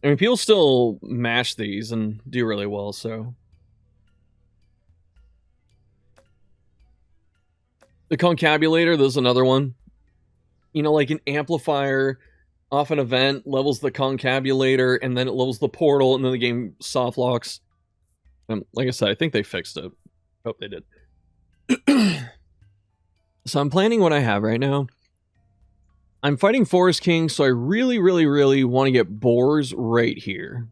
I mean, people still mash these and do really well, so. The Concabulator, this is another one. You know, like an amplifier off an event levels the Concabulator, and then it levels the portal, and then the game soft locks. Like I said, I think they fixed it. Hope they did. So I'm planning what I have right now. I'm fighting Forest King, so I really, really, really want to get boars right here.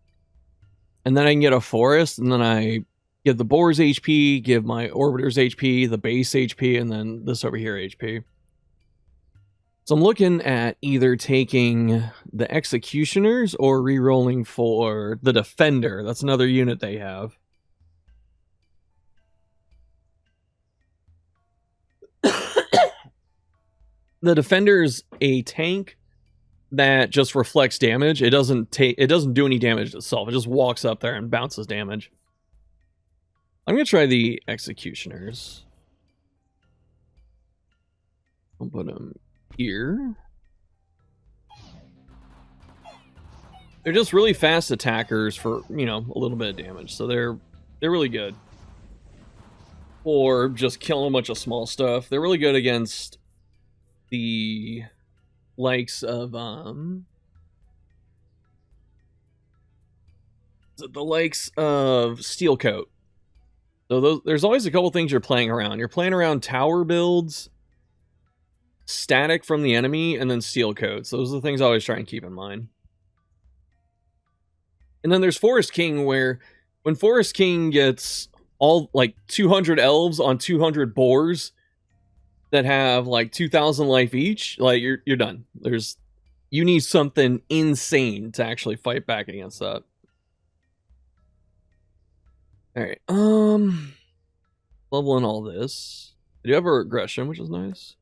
And then I can get a forest, and then I give the boars HP, give my orbiters HP, the base HP, and then this over here HP. So I'm looking at either taking the Executioners or re-rolling for the Defender. That's another unit they have. The Defender's a tank that just reflects damage. It doesn't do any damage itself. It just walks up there and bounces damage. I'm gonna try the Executioners. I'll put them here. They're just really fast attackers for, you know, a little bit of damage. So they're really good. Or just killing a bunch of small stuff. They're really good against the likes of Steel Coat. So there's always a couple things you're playing around. You're playing around tower builds, static from the enemy, and then Steel Coats. Those are the things I always try and keep in mind. And then there's Forest King, where when Forest King gets all like 200 elves on 200 boars that have like 2,000 life each, like you're done. You need something insane to actually fight back against that. All right, leveling all this. I do have a regression, which is nice.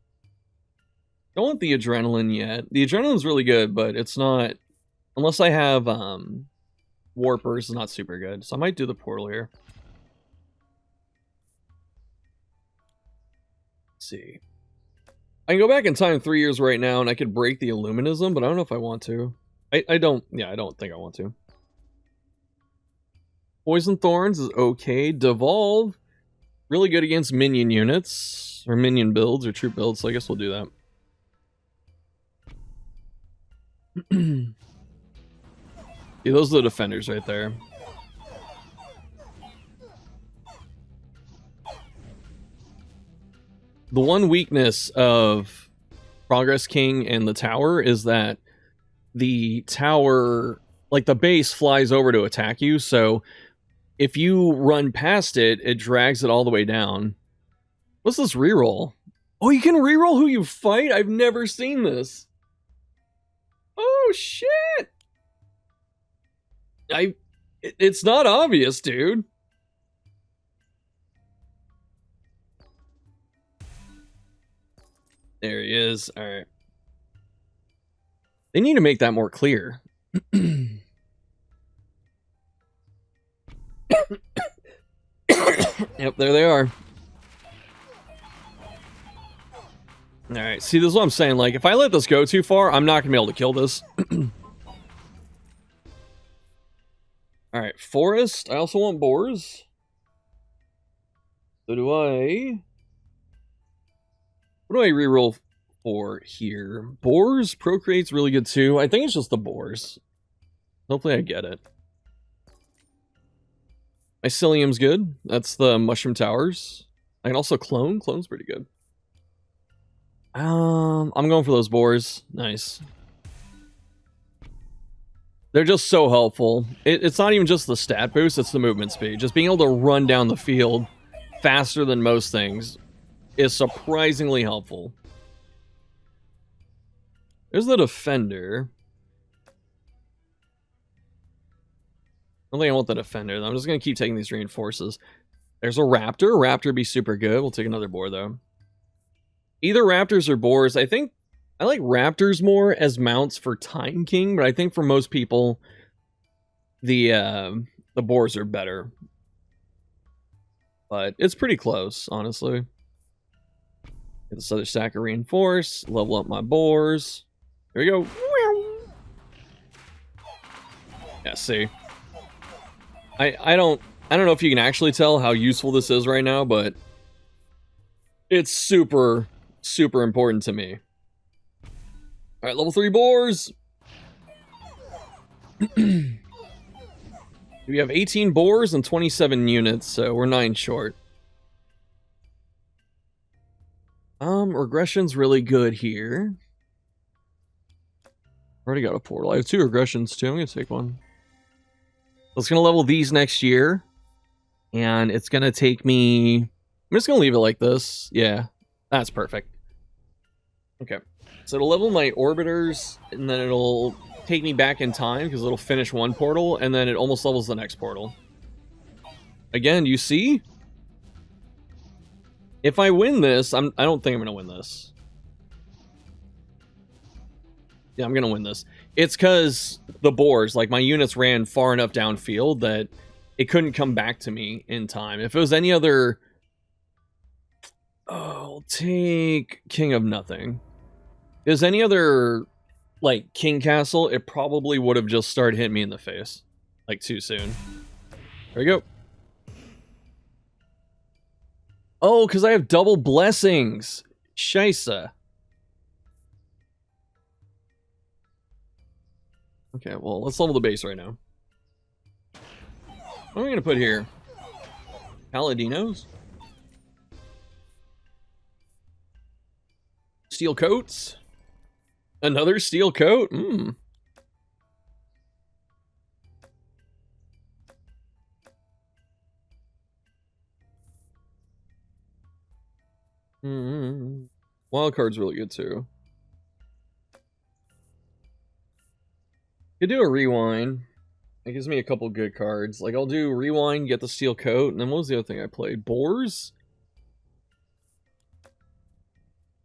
Don't want the adrenaline yet. The adrenaline's really good, but it's not, unless I have warpers, it's not super good. So I might do the portal here. Let's see. I can go back in time 3 years right now, and I could break the Illuminism, but I don't know if I want to. I don't think I want to. Poison Thorns is okay. Devolve, really good against minion units, or minion builds, or troop builds, so I guess we'll do that. See, those are the defenders right there. The one weakness of Progress King and the tower is that the tower, like the base, flies over to attack you, so if you run past it, it drags it all the way down. What's this reroll? Oh, you can reroll who you fight? I've never seen this. Oh, shit! It's not obvious, dude. There he is. All right. They need to make that more clear. Yep, there they are. All right, see, this is what I'm saying. Like, if I let this go too far, I'm not gonna be able to kill this. All right, forest. I also want boars. So do I. What do I reroll for here? Boars, procreate's really good too. I think it's just the boars. Hopefully I get it. Mycelium's good. That's the mushroom towers. I can also clone. Clone's pretty good. I'm going for those boars. Nice. They're just so helpful. It's not even just the stat boost, it's the movement speed. Just being able to run down the field faster than most things is surprisingly helpful. There's the defender. I don't think I want the defender, though. I'm just going to keep taking these reinforces. There's a raptor. Raptor would be super good. We'll take another boar, though. Either raptors or boars. I think I like raptors more as mounts for Time King, but I think for most people, the boars are better. But it's pretty close, honestly. Get this other stack of reinforce. Level up my boars. Here we go. Yeah, see. I don't know if you can actually tell how useful this is right now, but it's super, super important to me. All right, level 3 boars. We have 18 boars and 27 units, so we're 9 short. Regression's really good here. Already got a portal. I have 2 regressions too. I'm gonna take one. It's gonna level these next year, and it's gonna take me. I'm just gonna leave it like this. Yeah, that's perfect. Okay. So it'll level my orbiters, and then it'll take me back in time, because it'll finish one portal, and then it almost levels the next portal. Again, you see? If I win this, I don't think I'm going to win this. Yeah, I'm going to win this. It's because the boars, like my units ran far enough downfield that it couldn't come back to me in time. If it was any other... Oh, I'll take King of Nothing. If there's any other, like, King Castle, it probably would have just started hitting me in the face. Like, too soon. There we go. Oh, because I have double blessings. Scheisse. Okay, well, let's level the base right now. What am I going to put here? Paladinos? Steel coats? Another steel coat? Wildcard's really good too. Could do a rewind. It gives me a couple good cards. Like, I'll do rewind, get the steel coat, and then what was the other thing I played? Boars?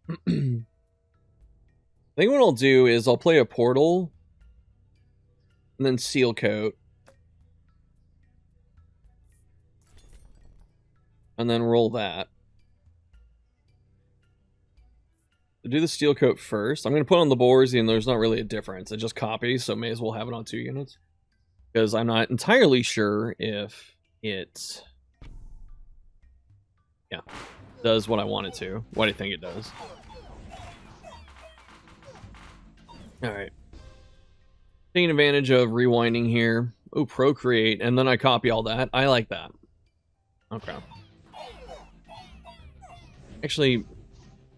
I think what I'll do is I'll play a portal, and then steel coat. And then roll that. Do the steel coat first. I'm going to put on the boars, and there's not really a difference. It just copies, so may as well have it on 2 units. Because I'm not entirely sure if it... Yeah. Does what I want it to. What I think it does. Alright. Taking advantage of rewinding here. Oh, procreate, and then I copy all that. I like that. Okay. Actually,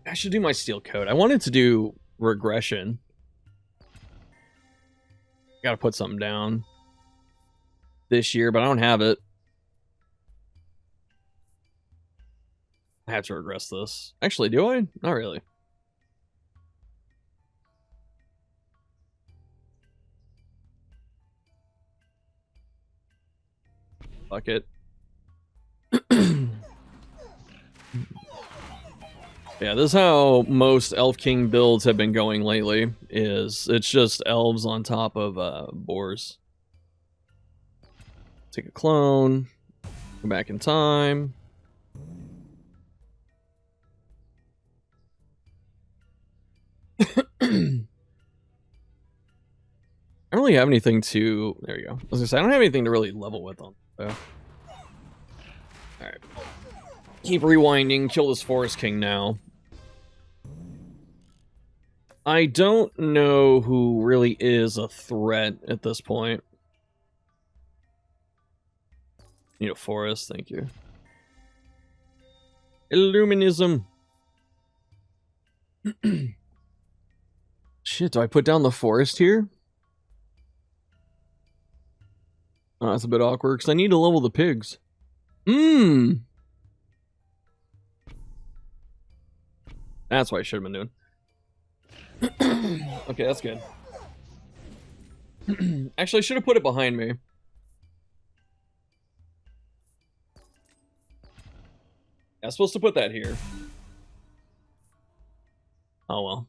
I should do my steel coat. I wanted to do regression. Gotta put something down this year, but I don't have it. I have to regress this. Actually, do I? Not really. Fuck it. Yeah, this is how most Elf King builds have been going lately, it's just elves on top of boars. Take a clone, go back in time. I don't really have anything to... There you go. I was gonna say, I don't have anything to really level with on. So. Alright. Keep rewinding, kill this Forest King now. I don't know who really is a threat at this point. Need a forest, thank you. Illuminism. Shit, do I put down the forest here? Oh, that's a bit awkward, because I need to level the pigs. That's what I should have been doing. Okay, that's good. Actually, I should have put it behind me. I was supposed to put that here. Oh well.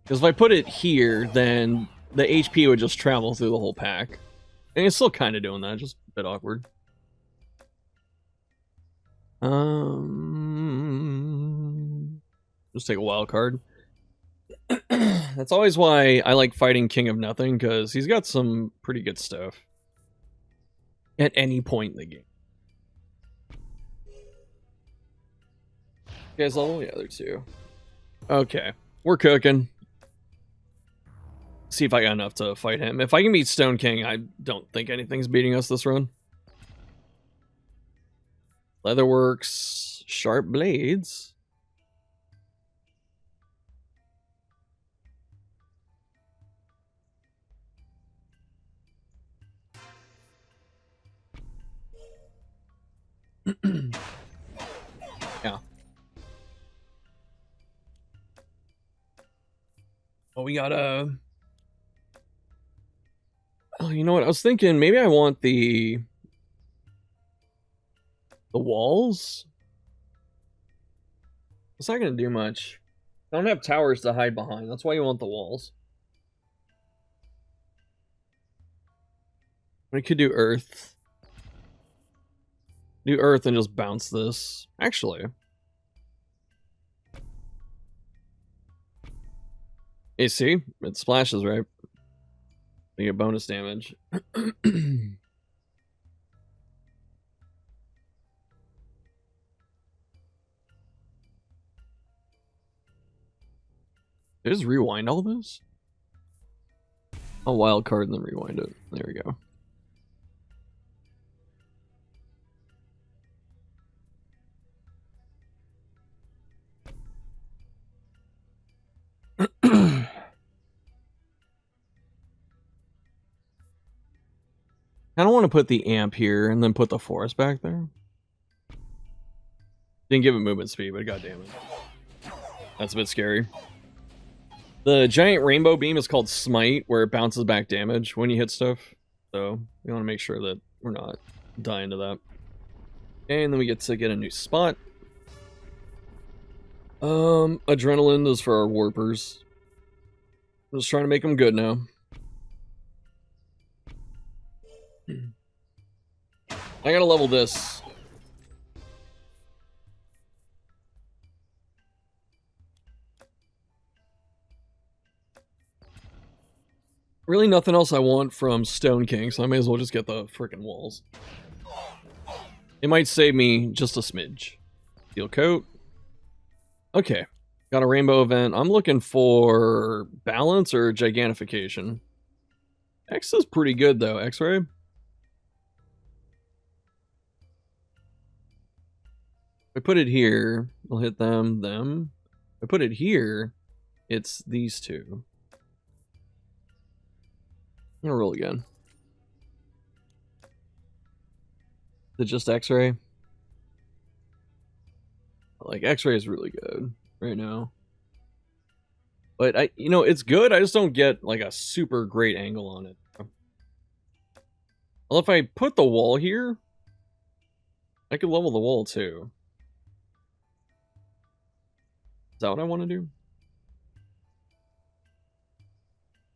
Because if I put it here, then the HP would just travel through the whole pack. And it's still kind of doing that, just a bit awkward. Just take a wild card. That's always why I like fighting King of Nothing, because he's got some pretty good stuff at any point in the game. You guys level? Yeah, they're two. Okay, we're cooking. See if I got enough to fight him. If I can beat Stone King, I don't think anything's beating us this run. Leatherworks, sharp blades. Yeah. Well, we got a... Oh, you know what? I was thinking maybe I want the walls. It's not going to do much. I don't have towers to hide behind. That's why you want the walls. We could do earth. Do earth and just bounce this. Actually. You see? It splashes, right? You get bonus damage. Just rewind all this? A wild card and then rewind it. There we go. I don't want to put the amp here and then put the forest back there. Didn't give it movement speed, but goddamn it. That's a bit scary. The giant rainbow beam is called Smite, where it bounces back damage when you hit stuff. So we want to make sure that we're not dying to that. And then we get to get a new spot. Adrenaline is for our warpers. I'm just trying to make them good now. I gotta level this. Really nothing else I want from Stone King, so I may as well just get the frickin' walls. It might save me just a smidge. Steel coat. Okay. Got a rainbow event. I'm looking for balance or gigantification. X is pretty good though. X-ray. If I put it here, we'll hit them. If I put it here, it's these two. I'm gonna roll again. Is it just X-ray? Like, X-ray is really good right now. But it's good. I just don't get like a super great angle on it. Well, if I put the wall here, I could level the wall too. Is that what I want to do?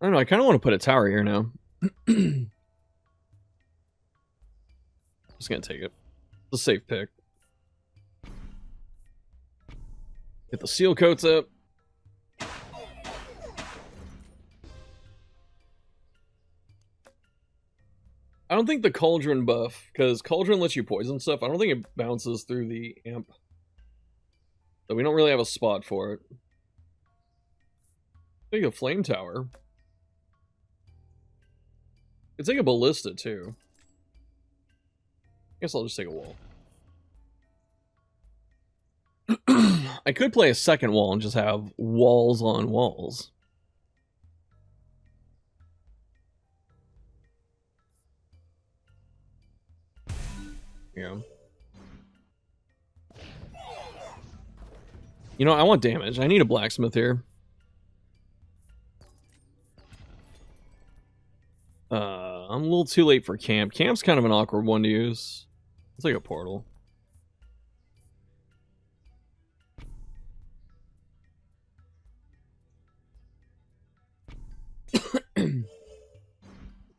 I don't know. I kind of want to put a tower here now. I'm just gonna take it. It's a safe pick. Get the seal coats up. I don't think the cauldron buff, because cauldron lets you poison stuff. I don't think it bounces through the amp. So we don't really have a spot for it. Take a flame tower. It's like a ballista too. I guess I'll just take a wall. I could play a second wall and just have walls on walls. Yeah. You know, I want damage. I need a blacksmith here. I'm a little too late for camp. Camp's kind of an awkward one to use. It's like a portal.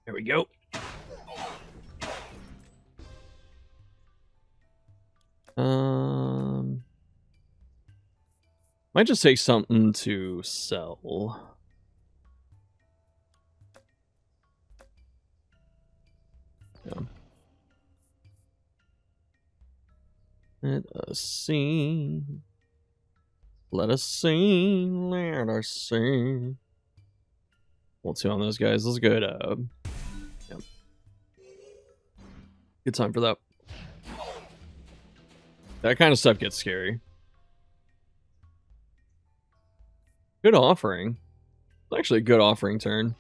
There we go. Might just take something to sell. Yeah. Let us see. Let us see. Let us see. Well, two on those guys. Let's go to. Yeah. Good time for that. That kind of stuff gets scary. Good offering. It's actually a good offering turn.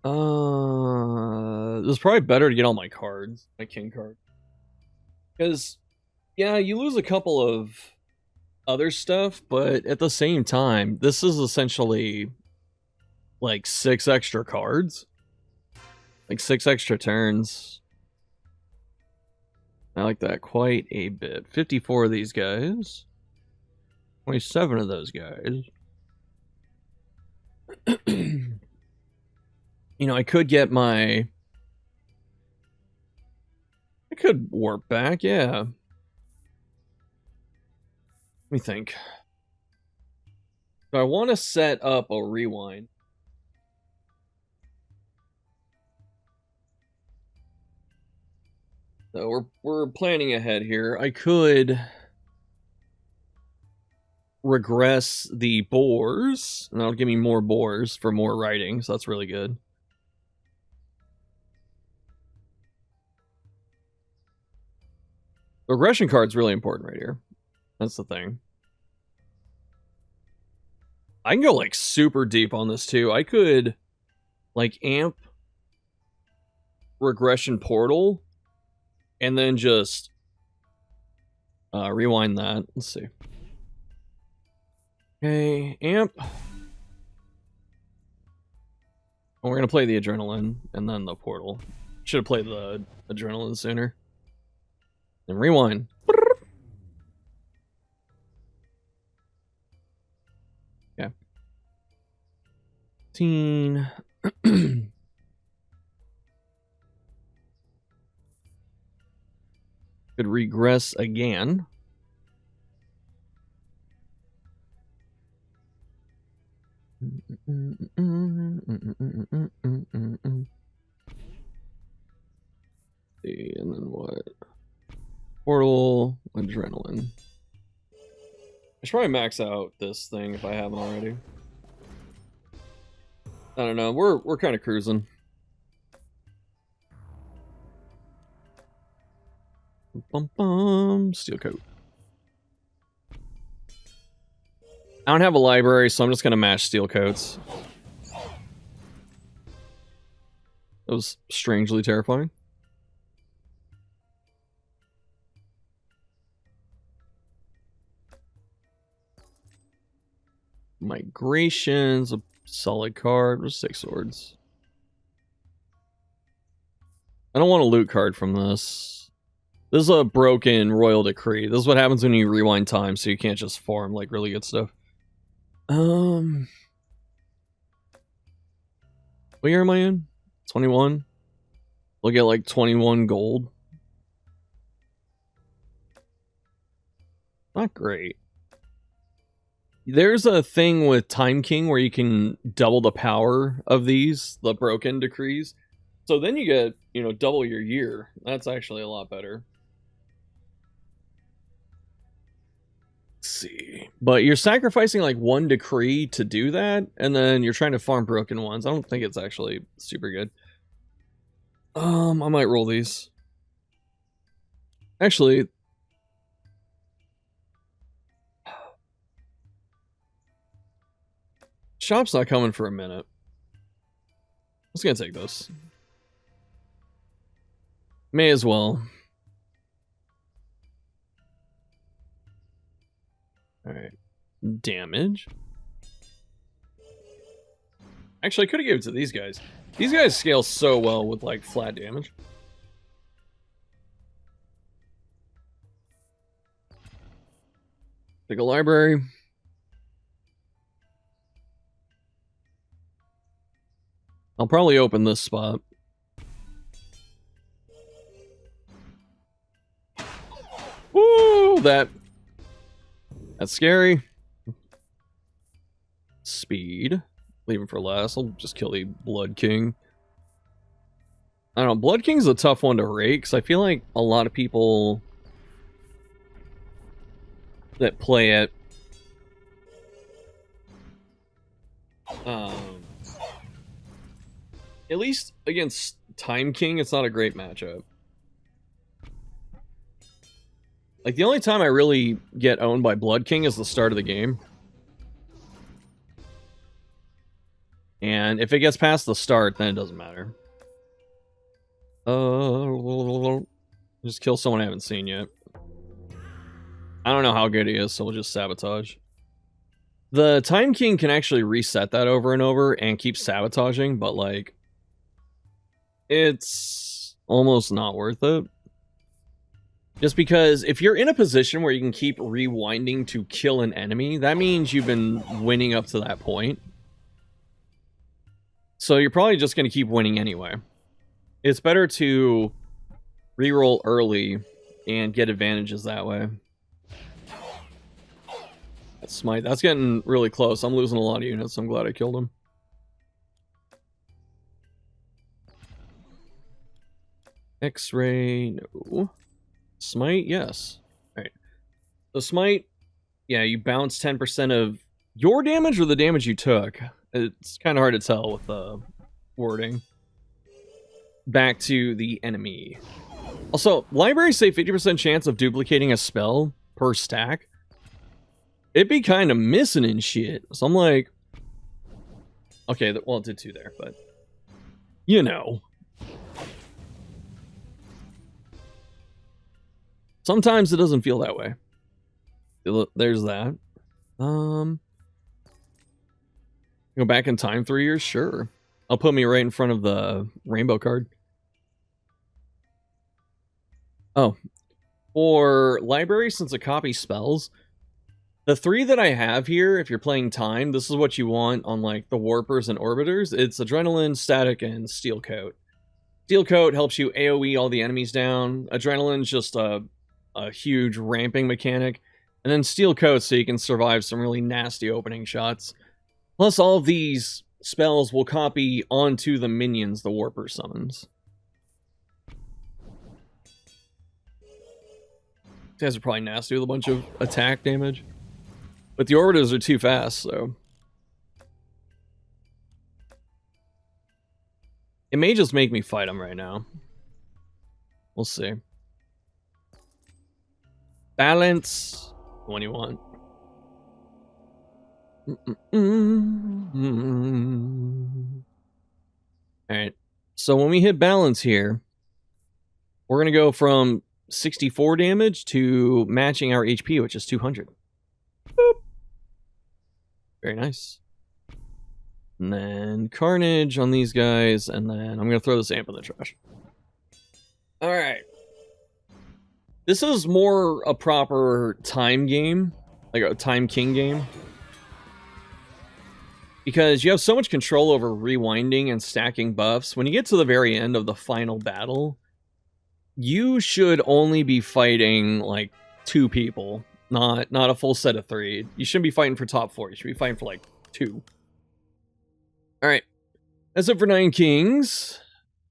It was probably better to get all my cards, my king card. Because, yeah, you lose a couple of other stuff, but at the same time, this is essentially like 6 extra cards. Like 6 extra turns. I like that quite a bit. 54 of these guys. 27 of those guys. You know, I could get my... I could warp back, yeah. Let me think. So I want to set up a rewind. So we're planning ahead here. I could regress the boars, and that'll give me more boars for more writing, so that's really good. The regression card's really important right here. That's the thing. I can go like super deep on this too. I could like amp regression portal and then just rewind that. Let's see. Okay, amp. And we're gonna play the adrenaline and then the portal. Should have played the adrenaline sooner. And rewind. Yeah. 15. Could regress again. And then what? Portal, adrenaline. should probably max out this thing if I haven't already. I don't know. We're kind of cruising. Bum bum. Steel coat. I don't have a library, so I'm just gonna mash steel coats. That was strangely terrifying. Migrations, a solid card with 6 swords. I don't want a loot card from this. This is a broken royal decree. This is what happens when you rewind time, so you can't just farm like really good stuff. What year am I in? 21? We'll get like 21 gold. Not great. There's a thing with Time King where you can double the power of these, the broken decrees. So then you get, you know, double your year. That's actually a lot better. Let's see. But you're sacrificing like 1 decree to do that, and then you're trying to farm broken ones. I don't think it's actually super good. I might roll these. Actually, shop's not coming for a minute. I'm just gonna take this. May as well. Alright. Damage. Actually, I could have given it to these guys. These guys scale so well with, like, flat damage. Pick a library. I'll probably open this spot. Woo! That's scary. Speed. Leave him for last. I'll just kill the Blood King. I don't know. Blood King's a tough one to rate, because I feel like a lot of people that play it at least against Time King, it's not a great matchup. Like, the only time I really get owned by Blood King is the start of the game. And if it gets past the start, then it doesn't matter. Just kill someone I haven't seen yet. I don't know how good he is, so we'll just sabotage. The Time King can actually reset that over and over and keep sabotaging, but, like, it's almost not worth it. Just because if you're in a position where you can keep rewinding to kill an enemy, that means you've been winning up to that point. So you're probably just going to keep winning anyway. It's better to reroll early and get advantages that way. That's Smite. That's getting really close. I'm losing a lot of units. I'm glad I killed him. X-ray, no. Smite, yes. Alright. So Smite, yeah, you bounce 10% of your damage or the damage you took. It's kind of hard to tell with the wording. Back to the enemy. Also, libraries say 50% chance of duplicating a spell per stack. It'd be kind of missing and shit. So I'm like... Okay, well, it did 2 there, but... You know. Sometimes it doesn't feel that way. There's that. Go back in time 3 years? Sure. I'll put me right in front of the rainbow card. Oh. For library, since it copies spells, the 3 that I have here, if you're playing time, this is what you want on, like, the Warpers and Orbiters. It's Adrenaline, Static, and Steel Coat. Steel Coat helps you AoE all the enemies down. Adrenaline's just a huge ramping mechanic. And then Steel Coat so you can survive some really nasty opening shots. Plus, all of these spells will copy onto the minions the Warper summons. These guys are probably nasty with a bunch of attack damage. But the orbiters are too fast, so... It may just make me fight them right now. We'll see. Balance. What do you want? Alright. So when we hit balance here, we're going to go from 64 damage to matching our HP, which is 200. Boop. Very nice. And then Carnage on these guys, and then I'm going to throw this amp in the trash. Alright. This is more a proper time game, like a time king game. Because you have so much control over rewinding and stacking buffs. When you get to the very end of the final battle, you should only be fighting like 2 people, not a full set of 3. You shouldn't be fighting for top 4. You should be fighting for like 2. Alright. That's it for 9 Kings.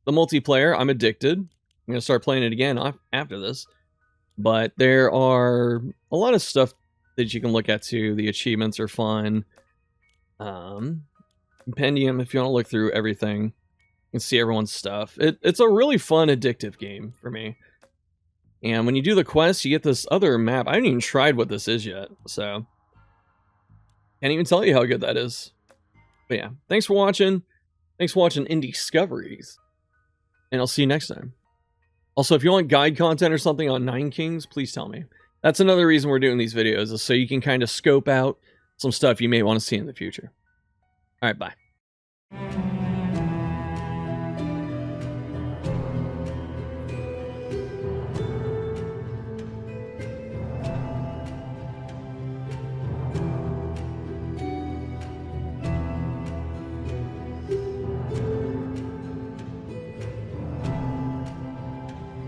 The multiplayer, I'm addicted. I'm going to start playing it again after this. But there are a lot of stuff that you can look at too. The achievements are fun. Compendium, if you want to look through everything, you can see everyone's stuff. It's a really fun, addictive game for me. And when you do the quest, you get this other map. I haven't even tried what this is yet, so can't even tell you how good that is. But yeah, thanks for watching. Thanks for watching Indiescoveries. And I'll see you next time. Also, if you want guide content or something on 9 Kings, please tell me. That's another reason we're doing these videos, is so you can kind of scope out some stuff you may want to see in the future. Alright, bye.